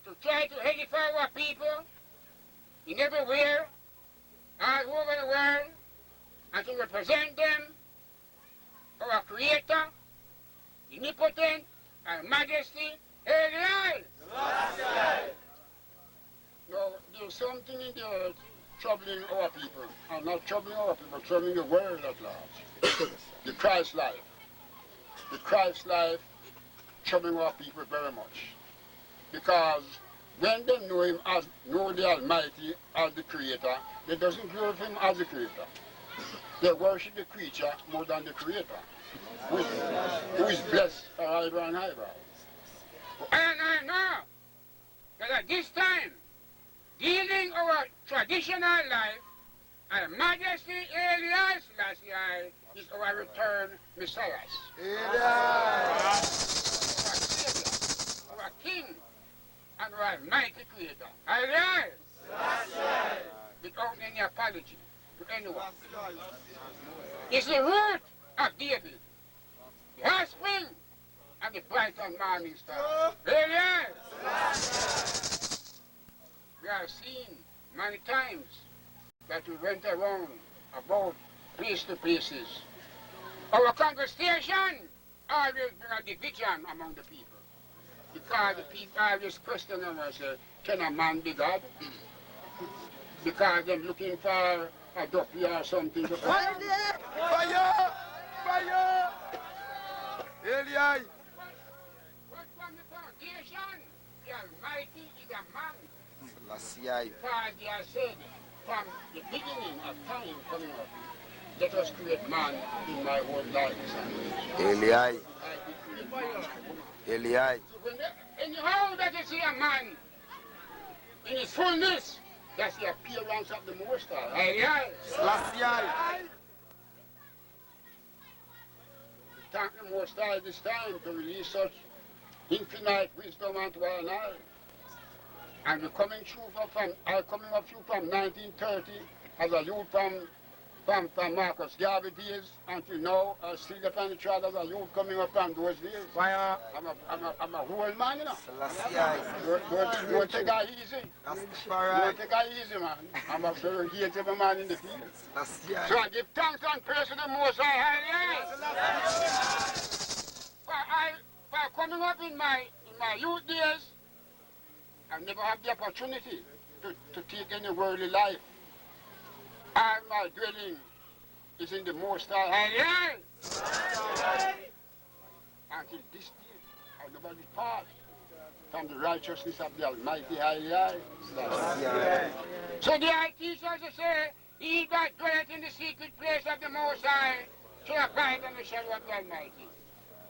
to try to edify our people in everywhere, all over the world, and to represent them, our Creator, omnipotent, and majesty. Amen. Now, there's something in the earth troubling our people, and not troubling our people, troubling the world at large. The Christ life. The Christ life troubling our people very much. Because when they know Him as, know the Almighty as the Creator, they doesn't glorify Him as the Creator. They worship the creature more than the Creator, who is blessed forever and ever. And I know that at this time, dealing our traditional life, our Majesty Elias Selassie is our return Messiah. Our Savior, our King, and our mighty Creator. Elias! Without any apology to anyone. It's the root of David, the offspring, and the bright and morning star. Elias! We have seen many times that we went around about place to places. Our congregation always bring a division among the people. Because the people always question them and say, can a man be God? Because they're looking for a ducky or something to Fire! Fire! Eli! But from the foundation, the Almighty is a man. Selassie. Because they are said from the beginning of time coming up, let us create man in my own likeness and image. Eli. I did create man and woman. Eli. So when anyhow that you see a man in his fullness, that's the appearance of the Most High. Selassie. Thank the Most High this time to release such infinite wisdom unto our life. And we're coming up through from 1930 as a youth from Marcus Garvey days until now. I still upon the trail as a youth coming up from those days. Fire. I'm a whole man, you know. Selassie. Don't take it easy. Rastafari. Don't take it easy, man. I'm a very hated man in the field. Selassie. So I give thanks and praise to the Most High. For coming up in my youth days, I never had the opportunity to take any worldly life. All my dwelling is in the Most High. Until this day, I never depart from the righteousness of the Almighty High. So the high teachers say, he that dwelleth in the secret place of the Most High shall abide in the shadow of the Almighty.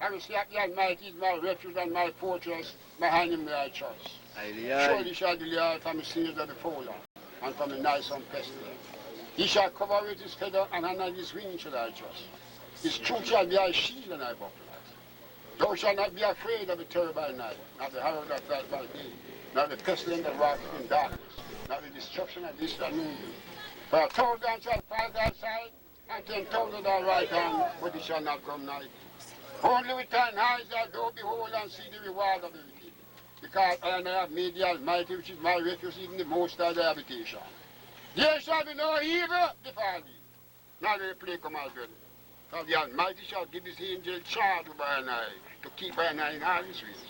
I will say that the Almighty is my refuge and my fortress, my hand in my trust. Surely shall deliver from the sins of the fowler, and from the noisome pestilence. He shall cover with his feather, and under his wings shall I trust. His truth shall be thy shield and thy buckler. Thou shalt not be afraid of the terror by night, nor the arrow that flies by day, nor the pestilence that walketh in darkness, nor the destruction of this that noon. For 1,000 shall fall thy side, and 10,000 at thy right hand, but it shall not come nigh thee. Only with thine eyes shalt thou behold and see the reward of the wicked. Because I have made the Almighty, which is my refuge, even the Most High thy habitation. There shall be no evil befall thee, nor any plague come our dwelling. For the Almighty shall give his angel charge over thine eye, to keep thine eye in all his ways.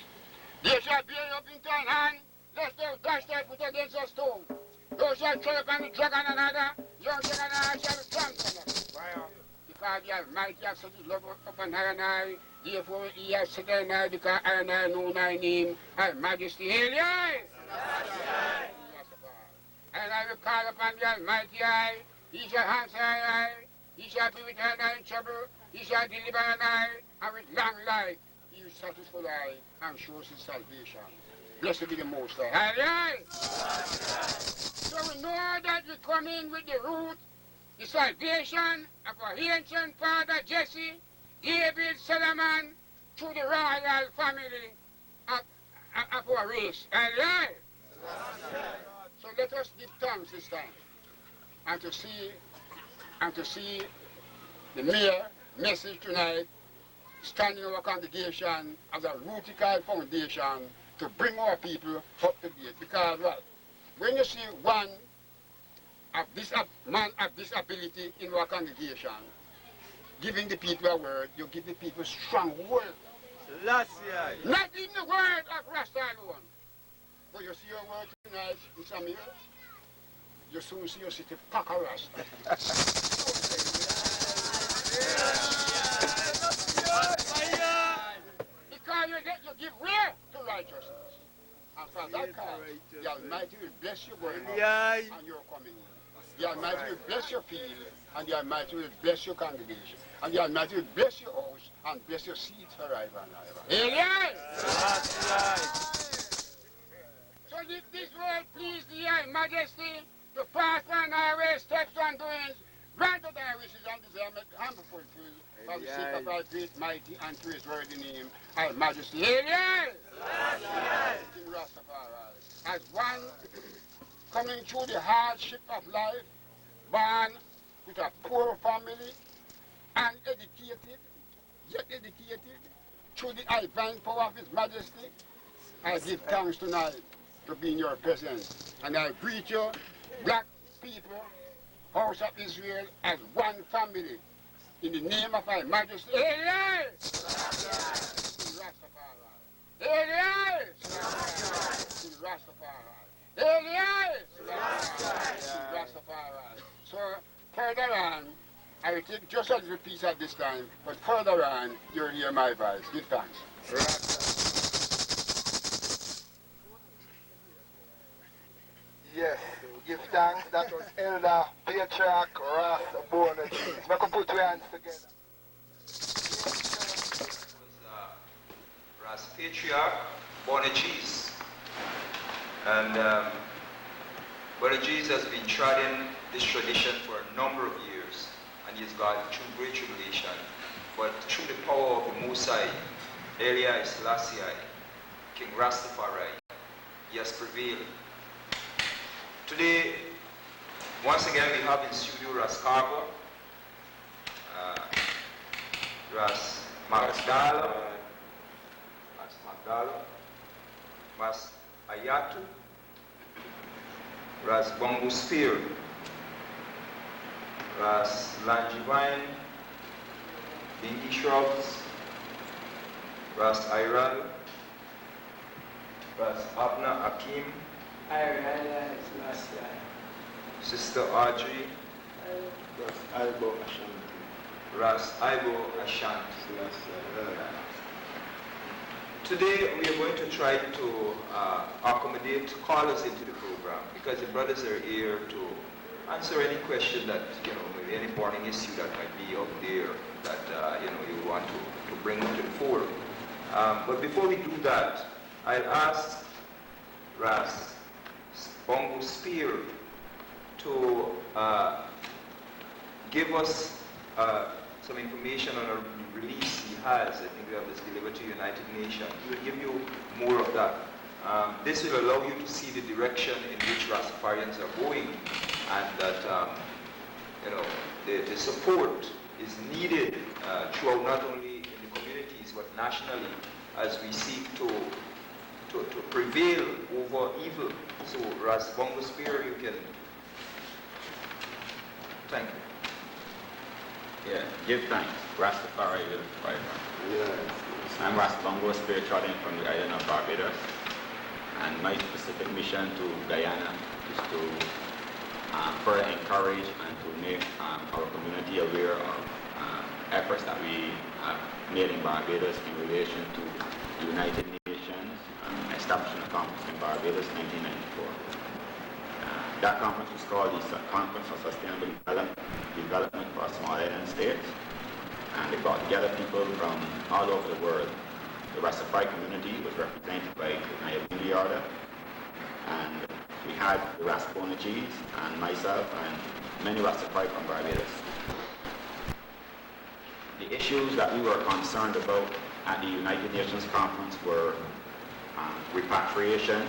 There shall bear up in thine hand, lest thou dash thy foot against a stone. Thou shalt tread upon the dragon and another, young dragon and I shall be trampled. Because the Almighty has set his love upon thine and I, therefore he has set thine eye, because I and I know thy name, and majesty, hail ye! And I will call upon the Almighty eye, he shall answer thy eye, he shall be with thine eye in trouble, He shall deliver an eye, and with long life he will satisfy eye and shows his salvation. Blessed be the Most High. Hallelujah! So we know that we come in with the root, the salvation of our ancient father Jesse, David, Solomon, through the royal family of our race. Hallelujah! So let us give thanks this time and to see the mayor message tonight standing in our congregation as a rutical foundation to bring our people up to date. Because what? When you see one of this man of this ability in our congregation giving the people a word, you give the people strong word. Not in the word of Rasta alone. But you see your word tonight in Samuel, you soon see your city pack of Rasta. Because you give way to righteousness. And for that cause, the Almighty will bless you going out and you're coming in. The Almighty will bless your field, and the Almighty will bless your congregation. And the Almighty will bless your house and bless your seeds forever and ever. Amen! So if this word please the majesty to pass on our way, steps and doings, grant that our wishes and desires and be fulfilled for the sake of our great, mighty, and praiseworthy name, our majesty. Amen! In Rastafari. As one coming through the hardship of life, born with a poor family, uneducated, yet educated, through the divine power of His Majesty, I give thanks tonight to be in your presence. And I greet you, black people, House of Israel, as one family, in the name of our Majesty. Amen! Amen! Rastafari. So further on, I will take just a little piece at this time, but further on, you'll hear my voice. Give thanks. Yes, give thanks. That was Elder Patriarch Ras Boanerges. We can put your hands together. Ras Patriarch Boanerges. And Boanerges has been treading this tradition for a number of years, and he's gone through great tribulation. But through the power of the Most High, Eli Selassie, King Rastafari, he has prevailed. Today, once again, we have in studio Ras Carver, Ras Magdala, Ras Ayatu, Ras Bongo Spear, Ras Langivine, Bingi Shrubs, Ras Iral, Ras Abna Akim, Sister Audrey, Ras Ibo Ashanti. Today we are going to try to accommodate callers into the program, because the brothers are here to answer any question that, maybe any burning issue that might be up there that, you want to bring to the fore. But before we do that, I'll ask Ras Bongo Spear to give us some information on a release he has. I think we have this delivered to United Nations. He will give you more of that. This will allow you to see the direction in which Rastafarians are going, and that the support is needed throughout, not only in the communities but nationally, as we seek to prevail over evil. So, Ras Bongo Spear, you can. Thank you. Yeah, give thanks. Rastafari will forever. Yes. I'm Ras Bongo Spear, traveling from the island of Barbados, and my specific mission to Guyana is to further encourage and to make our community aware of efforts that we have made in Barbados in relation to the United Nations establishing a conference in Barbados in 1994. That conference was called the Conference on Sustainable Development for Small Island States. and they brought together people from all over the world. The Rastafari community was represented by the Nayabindi Order, and we had the Ras Boanerges and myself and many Rastafari from Barbados. The issues that we were concerned about at the United Nations conference were repatriation,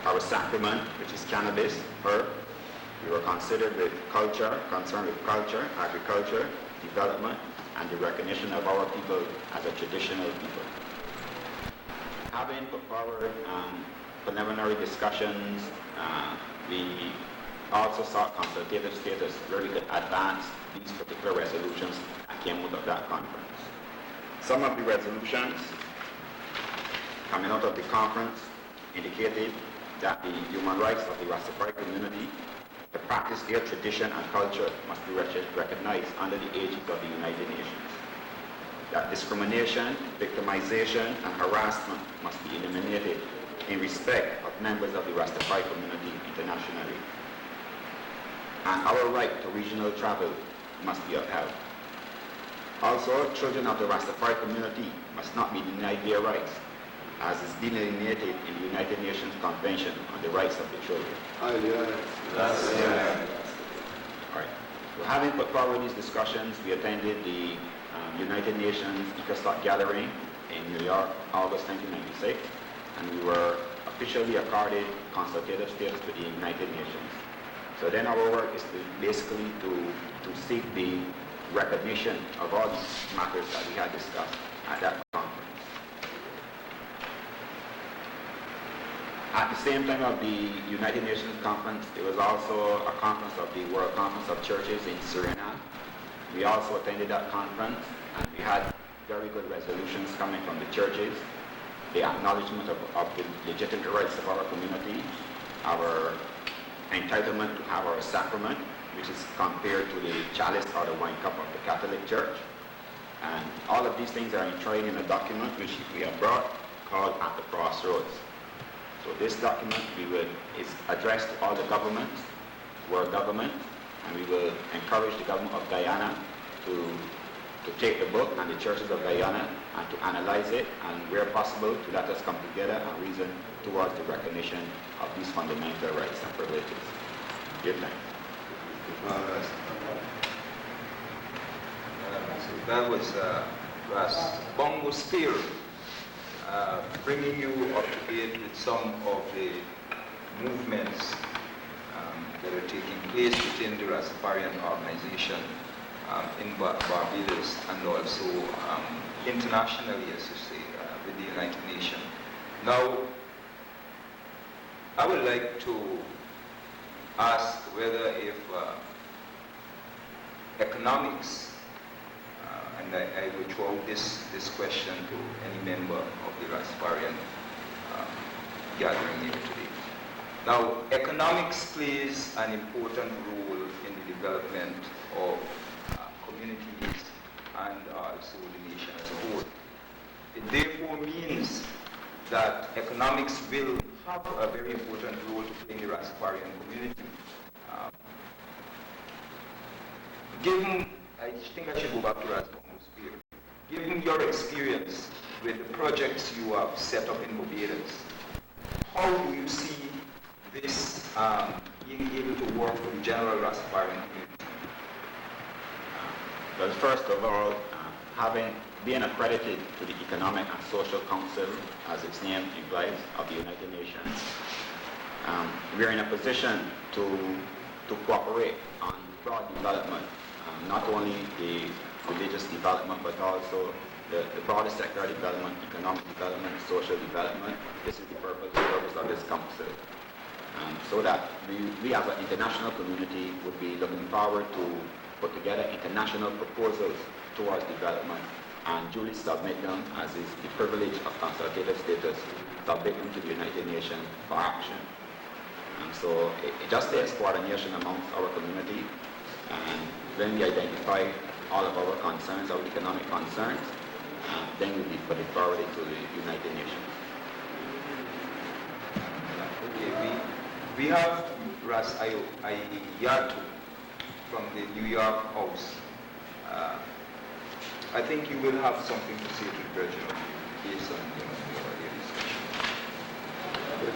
our sacrament, which is cannabis, herb. We were concerned with culture, agriculture, development, and the recognition of our people as a traditional people. Having put forward preliminary discussions, we also sought consultative status where we could advance these particular resolutions that came out of that conference. Some of the resolutions coming out of the conference indicated that the human rights of the Rastafari community to practice their tradition and culture must be recognized under the aegis of the United Nations. That discrimination, victimization, and harassment must be eliminated in respect of members of the Rastafari community internationally. And our right to regional travel must be upheld. Also, children of the Rastafari community must not be denied their rights, as is delineated in the United Nations Convention on the Rights of the Children. All right. So having put forward these discussions, we attended the United Nations ECOSOC gathering in New York, August 1996, and we were officially accorded consultative status with the United Nations. So then our work is basically to seek the recognition of all these matters that we had discussed at that conference. At the same time of the United Nations conference, there was also a conference of the World Conference of Churches in Suriname. We also attended that conference, and we had very good resolutions coming from the churches, the acknowledgement of the legitimate rights of our community, our entitlement to have our sacrament, which is compared to the chalice or the wine cup of the Catholic Church. And all of these things are enshrined in a document which we have brought called At the Crossroads. So this document is addressed to all the governments, world government, and we will encourage the government of Guyana to take the book and the churches of Guyana and to analyze it, and where possible to let us come together and reason towards the recognition of these fundamental rights and privileges. Give thanks. So that was Ras Bongo Spear, bringing you up to date with some of the movements that are taking place within the Rastafarian organization in Barbados, and also internationally, as you say, with the United Nations. Now, I would like to ask whether if economics, and I will throw out this question to any member of the Rastafarian gathering here today. Now, economics plays an important role in the development of communities and also the nation as a whole. It therefore means that economics will have a very important role to play in the Rastafarian community. I think I should go back to Ras Bongo Spear. Given your experience with the projects you have set up in Barbados, how do you see this being able to work for the general Rastafarian community? Well, first of all, being accredited to the Economic and Social Council, as its name implies, of the United Nations, we are in a position to cooperate on broad development, not only the religious development, but also the broader sector development, economic development, social development. This is the purpose of this council. So that we as an international community would be looking forward to put together international proposals towards development and duly submit them, as is the privilege of consultative status, submit them to the United Nations for action. And so it just takes coordination amongst our community, and when we identify all of our concerns, our economic concerns, then we'll be put it forward to the United Nations. Okay, we have Ras Ayatu from the New York House. I think you will have something to say to the brethren based on your earlier discussion.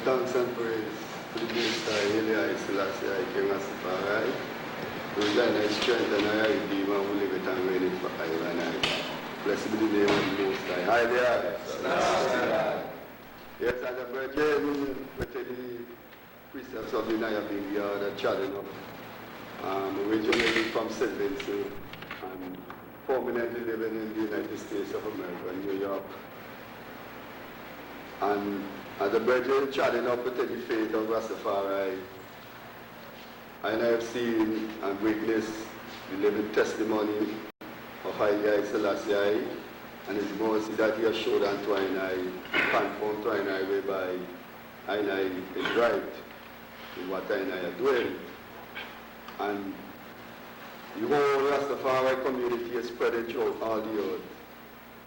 Thanks and praise to the Most High, Eli Selassie, I King Rastafari. Who is thy strength and I redeemer who liveth and reigneth forever and ever. Blessed be the name of the Most High. Hallelujah. Yes, and the brethren with the precepts of the Naya being the challenge of originating from St. Vincent and permanently living in the United States of America, New York. And the brethren chatting up with the faith of Rastafari, and I have seen and witnessed the living testimony of Haile Selassie and his mercy that he has showed unto I, confirmed to I, whereby I is right in what I are doing. And the whole Rastafari community is spread throughout all the earth,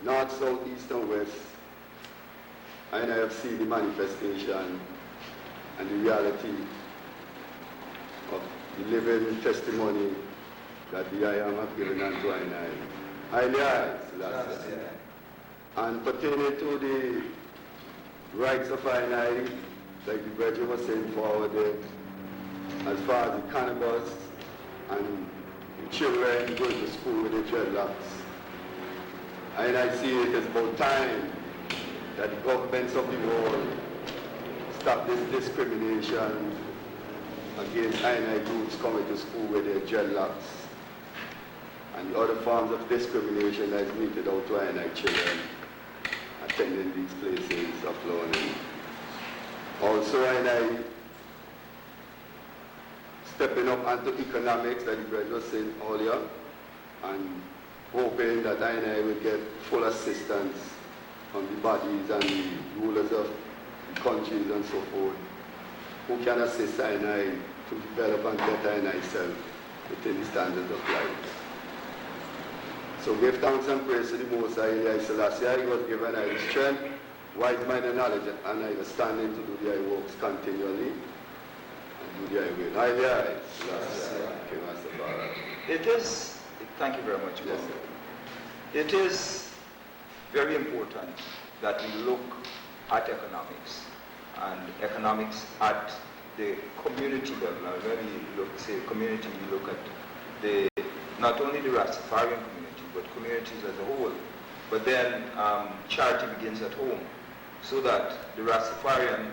north, south, east, and west. And I have seen the manifestation and the reality of the living testimony that the I am have given unto I. And pertaining to the rights of I, like the brethren was saying forward there, as far as the cannabis and the children going to school with the dreadlocks. And I see it is about time that the governments of the world stop this discrimination against I groups coming to school with their dreadlocks and the other forms of discrimination that is meted out to I children attending these places of learning. Also I stepping up onto economics that the brother was saying earlier and hoping that I will get full assistance from the bodies and the rulers of the countries and so forth, who can assist I to develop and better I self within the standards of life. So give thanks and praise to the Most High, Eli Selassie. He was given the strength, wise mind and knowledge, and understanding to do the works continually and do the will. Hallelujah. It is, thank you very much. Yes, sir. It is very important that we look at economics and economics at the community level. Now, when we say community, we look at not only the Rastafarian community, but communities as a whole. But then charity begins at home, so that the Rastafarian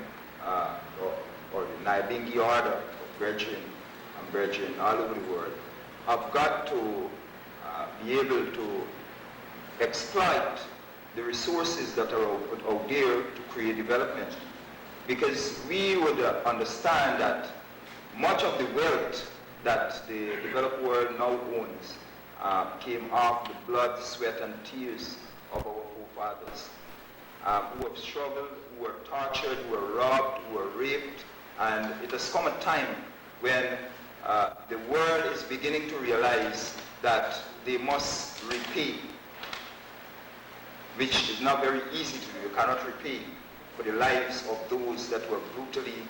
or the Naibingi order of brethren and brethren all over the world have got to be able to exploit the resources that are out there to create development. Because we would understand that much of the wealth that the developed world now owns came off the blood, sweat, and tears of our forefathers, who have struggled, who were tortured, who were robbed, who were raped, and it has come a time when the world is beginning to realize that they must repay, which is not very easy to do. You cannot repay for the lives of those that were brutally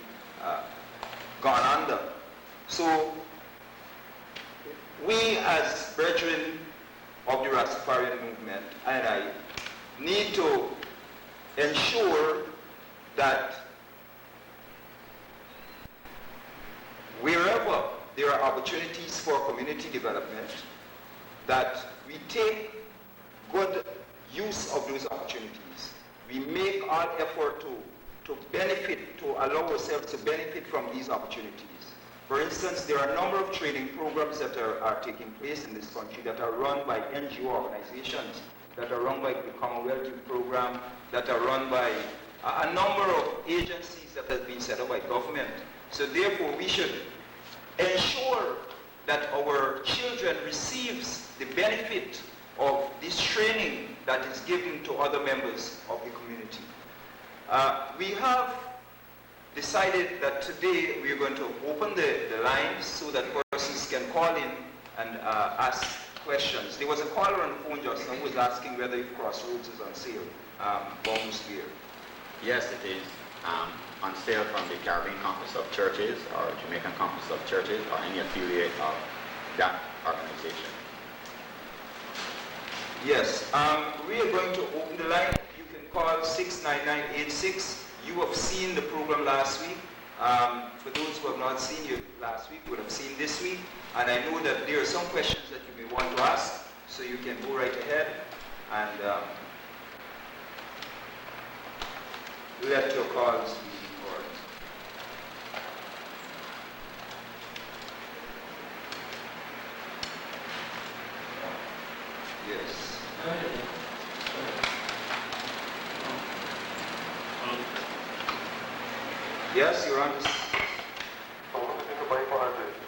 gone under. So we as brethren of the Rastafarian movement, and I need to ensure that wherever there are opportunities for community development, that we take good use of those opportunities. We make all effort to benefit, to allow ourselves to benefit from these opportunities. For instance, there are a number of training programs that are taking place in this country that are run by NGO organizations, that are run by the Commonwealth Youth Program, that are run by a number of agencies that have been set up by government. So therefore, we should ensure that our children receives the benefit of this training that is given to other members of the community. We have decided that today we are going to open the lines so that persons can call in and ask questions. There was a caller on the phone just now who was asking whether if Crossroads is on sale, Bongo Spear. Yes, it is on sale from the Caribbean Conference of Churches or Jamaican Conference of Churches or any affiliate of that organization. Yes, we are going to open the line. You can call 69986. You have seen the program last week. For those who have not seen you last week, would have seen this week. And I know that there are some questions that you may want to ask, so you can go right ahead and let your calls be recorded. Yes. Yes, you're on.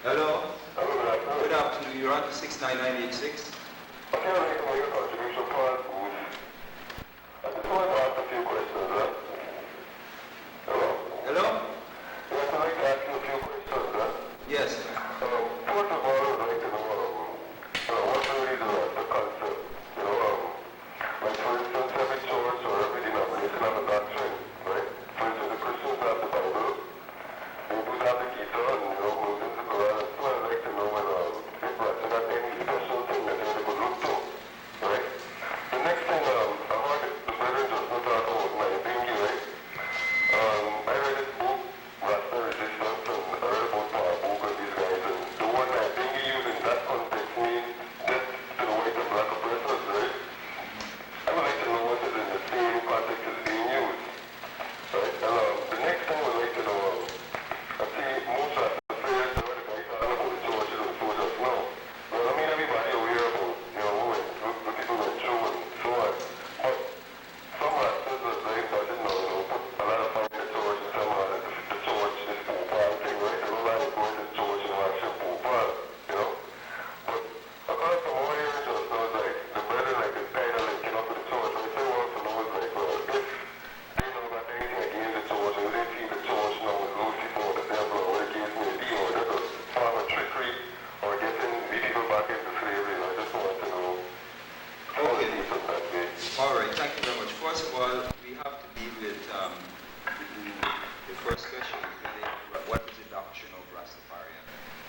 Hello. Good afternoon. You're on to 69986. I can't make a contribution for us. I just want to ask a few questions, right? Hello? Hello? Yes, I'd like to ask you a few questions, right? Yes. First of all, I would like to know what really is the concept. Like for instance, every church or every denomination have a doctrine, right? For instance, the Christians have the Bible, the Hindus have the Gita, and Muslims the Quran. So I'd like to know whether if that's any special thing that they could look to, right? The next thing, I heard the brethren just not talk about my bingy, right? I read this book, Ras Boanerges, and I read about Bongo and these guys, and the word my bingy used in that context means death to the white and black oppressors, right? I would like to know what is in the same context is being used, right? And the next thing I would like to know, I see most of the players, the other guys talking about the churches and so just now. Well, I mean, everybody aware about, the people went through and so on. But some Rastas, like, doesn't know, put a lot of fun in the church and some of the church is portrayal thing, right? They don't like going to church and watching portrayal, But according to what I heard just now, like, the brother, like, is kind of linking up with the church. What I want to know is, like, if they don't got anything against the church, and they see the church now with Lucifer or the devil or what the case may be, or just a form of trickery, or getting the people back into slavery. I just want to know how they do from that way. All right, thank you very much. First of all, we have to deal with the first question, really, what is the doctrine of Rastafarian?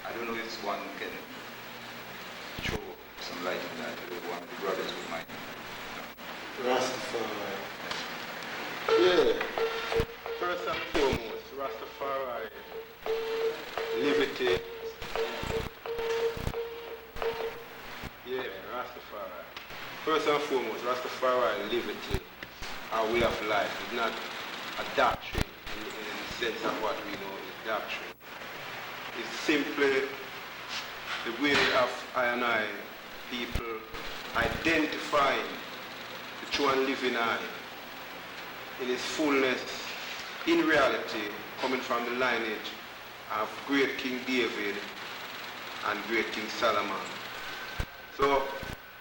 I don't know if one can show some light on that, if one of the brothers would mind. Rastafari. Yeah. First and foremost, Rastafari, liberty. Yeah, Rastafari. First and foremost, Rastafari, liberty, our way of life, is not a doctrine in the sense of what we know is doctrine. It's simply the way of I and I people identifying the true and living I in its fullness, in reality, coming from the lineage of great King David and great King Solomon. So,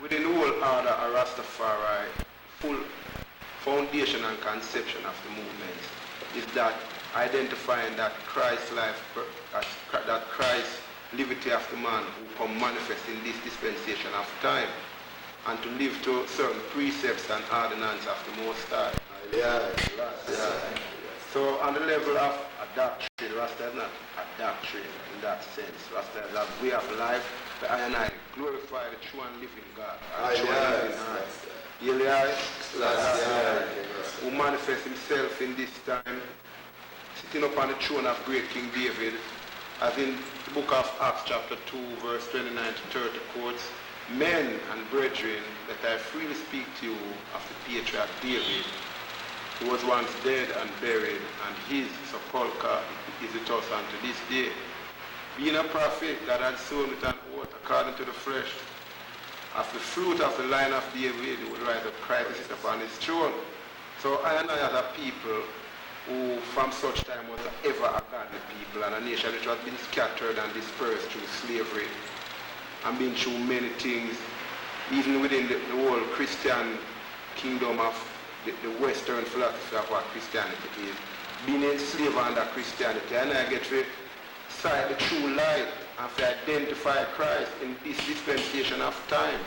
within the whole order of Rastafari, full foundation and conception of the movement is that identifying that Christ's life, that Christ's liberty of the man who come manifest in this dispensation of time, and to live to certain precepts and ordinances of the Most High. Yeah. So on the level of a doctrine, Rasta is not a doctrine in that sense. Rasta is a way of life, but I and I glorify the true and living God. Who manifests himself in this time, sitting upon the throne of great King David, as in the book of Acts chapter 2, verse 29 to 30 quotes, men and brethren, that I freely speak to you of the patriarch David, who was once dead and buried, and his sepulchre is with us unto this day. Being a prophet, God had sown with an oath according to the flesh, of the fruit of the line of David would rise up Christ to sit upon his throne. So I and I as a people who from such time was ever a godly people, and a nation which has been scattered and dispersed through slavery and been through many things, even within the whole Christian kingdom of the Western philosophy of what Christianity is, being enslaved under Christianity. And I get to sight the true light and to identify Christ in this dispensation of time,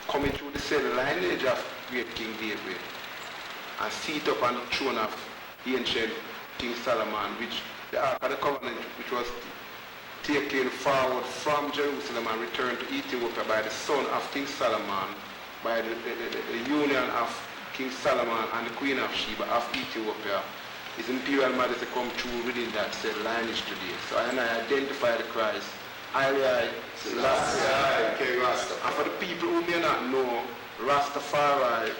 coming through the same lineage of great King David, and seat up on the throne of the ancient King Solomon, which the Ark of the Covenant, which was taken forward from Jerusalem and returned to Ethiopia by the son of King Solomon, by the union of King Solomon and the Queen of Sheba of Ethiopia. His imperial majesty come true within that said lineage today. So I identify the Christ. I Selassie, King Rasta. And for the people who may not know, Rastafari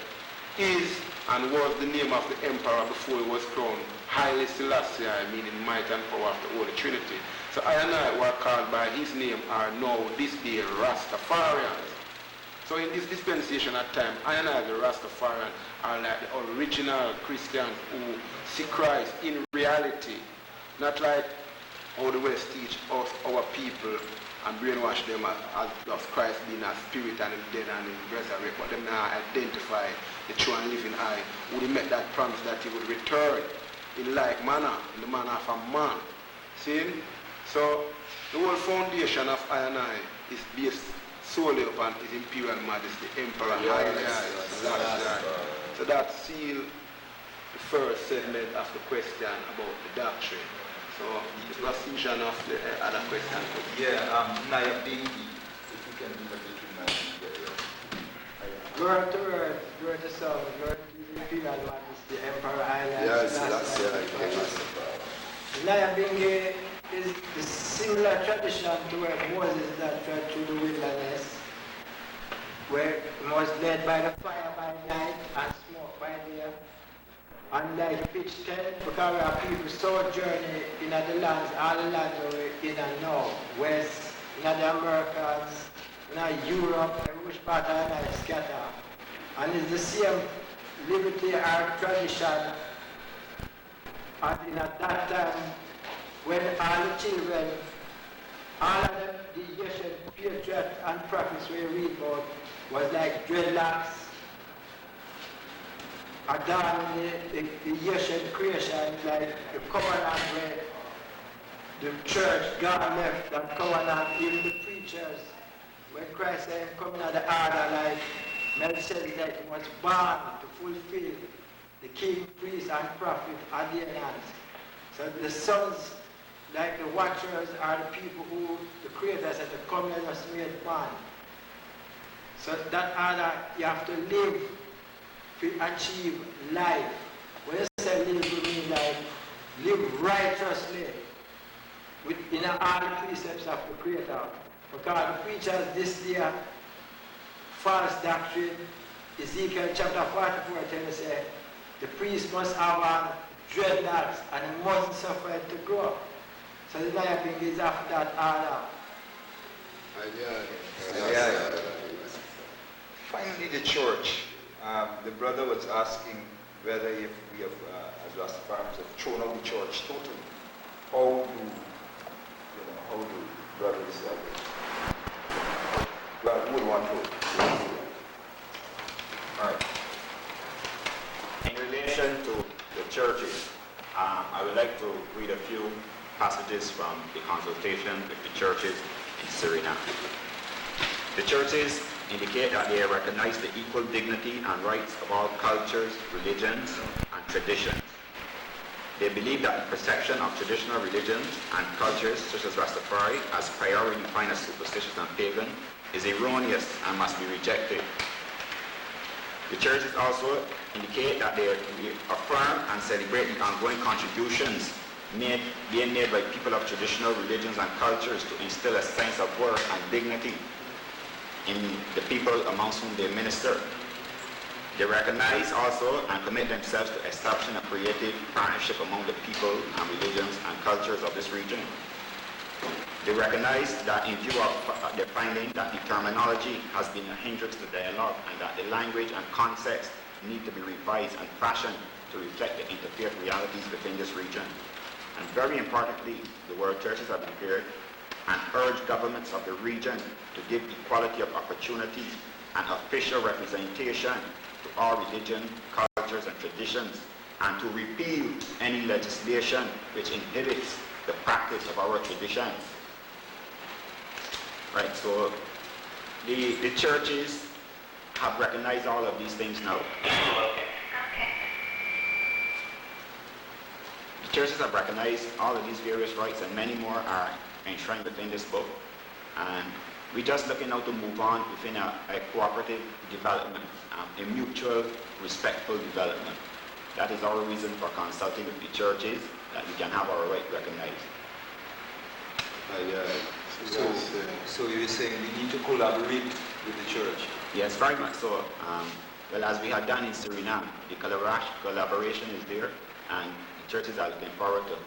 is and was the name of the emperor before he was crowned. Haile Selassie, meaning might and power of the Holy Trinity. So I and I were called by his name are now this day Rastafarians. So in this dispensation at time, I and I, the Rastafarian, are like the original Christians who see Christ in reality, not like how the West teach us, our people, and brainwash them as Christ being a spirit and him dead and him resurrect, but them now identify the true and living I, who they make that promise that he would return in like manner, in the manner of a man. See? So the whole foundation of I and I is based solely upon His Imperial Majesty, Emperor Haile Selassie. So that seals the first segment of the question about the doctrine. So the proceeding of the other question. Yeah, Naya Bingi, if you can do the word to word, word to sound, word to the Imperial Majesty, Emperor Haile Selassie. Naya Bingi is the similar tradition to where Moses that tread through the wilderness, where he was led by the fire by night and smoke by day. And like pitch tent, because we are people sojourning in the lands, all the lands are in and now, West, in the Americas, in Europe, which part of the scatter. And it's the same liberty or tradition. And in at that time, when all the children, all of the Egyptian patriarchs and prophets we read about was like dreadlocks, adorning the Egyptian creation, like the covenant where the church, God left that covenant, even the preachers, when Christ said coming out the order like Melchizedek was born to fulfill the king, priest, and prophet at their hands. So the sons, like the watchers, are the people who the creator said the covenant was made born. So that order you have to live to achieve life. When you say live, you mean like live righteously within all the precepts of the Creator. Because the preachers this year, false doctrine, Ezekiel chapter 44 tells us the priest must have on dreadlocks and he mustn't suffer it to grow. So the Naya Bingi is after that order. Finally, the church. The brother was asking whether if we have, as Rastafarians, have thrown out the church totally. How do brothers who would want to? All right. In relation to the churches, I would like to read a few passages from the consultation with the churches in Suriname. The churches indicate that they recognize the equal dignity and rights of all cultures, religions, and traditions. They believe that the perception of traditional religions and cultures such as Rastafari as priority defined as superstitious and pagan is erroneous and must be rejected. The churches also indicate that they affirm and celebrate the ongoing contributions being made by people of traditional religions and cultures to instill a sense of worth and dignity in the people amongst whom they minister. They recognize also and commit themselves to establishing a creative partnership among the people and religions and cultures of this region. They recognize that in view of their finding that the terminology has been a hindrance to dialogue and that the language and context need to be revised and fashioned to reflect the interfaith realities within this region. And very importantly, the world churches have been clear and urge governments of the region to give equality of opportunities and official representation to all religion, cultures, and traditions, and to repeal any legislation which inhibits the practice of our traditions. Right, so the churches have recognized all of these things now. The churches have recognized all of these various rights, and many more are enshrined within this book. And We're just looking now to move on within a cooperative development, a mutual, respectful development. That is our reason for consulting with the churches, that we can have our right recognized. So you're saying we need to collaborate with the church? Yes, very much so. Well, as we had done in Suriname, the collaboration is there, and the churches are looking forward to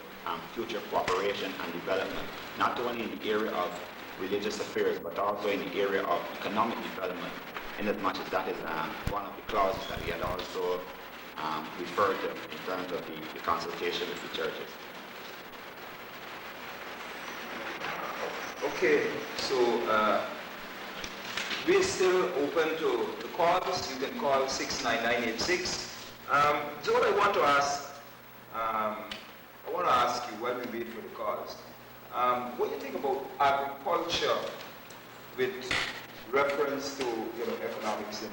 future cooperation and development, not only in the area of religious affairs, but also in the area of economic development, in as much as that is one of the clauses that we had also referred to in terms of the consultation with the churches. Okay, so we're still open to calls. You can call 69986. So what I want to ask you while we wait for the calls, what do you think about agriculture with reference to economics in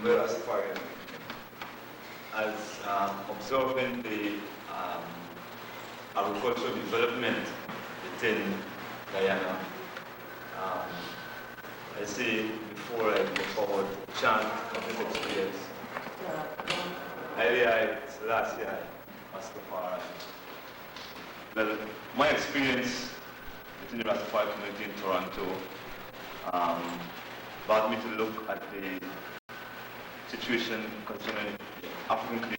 Rastafari? As observing the agricultural development within Guyana, I see before I go forward, chant of this experience. Last year, Rastafari. Well, my experience within the Rastafari community in Toronto brought me to look at the situation concerning African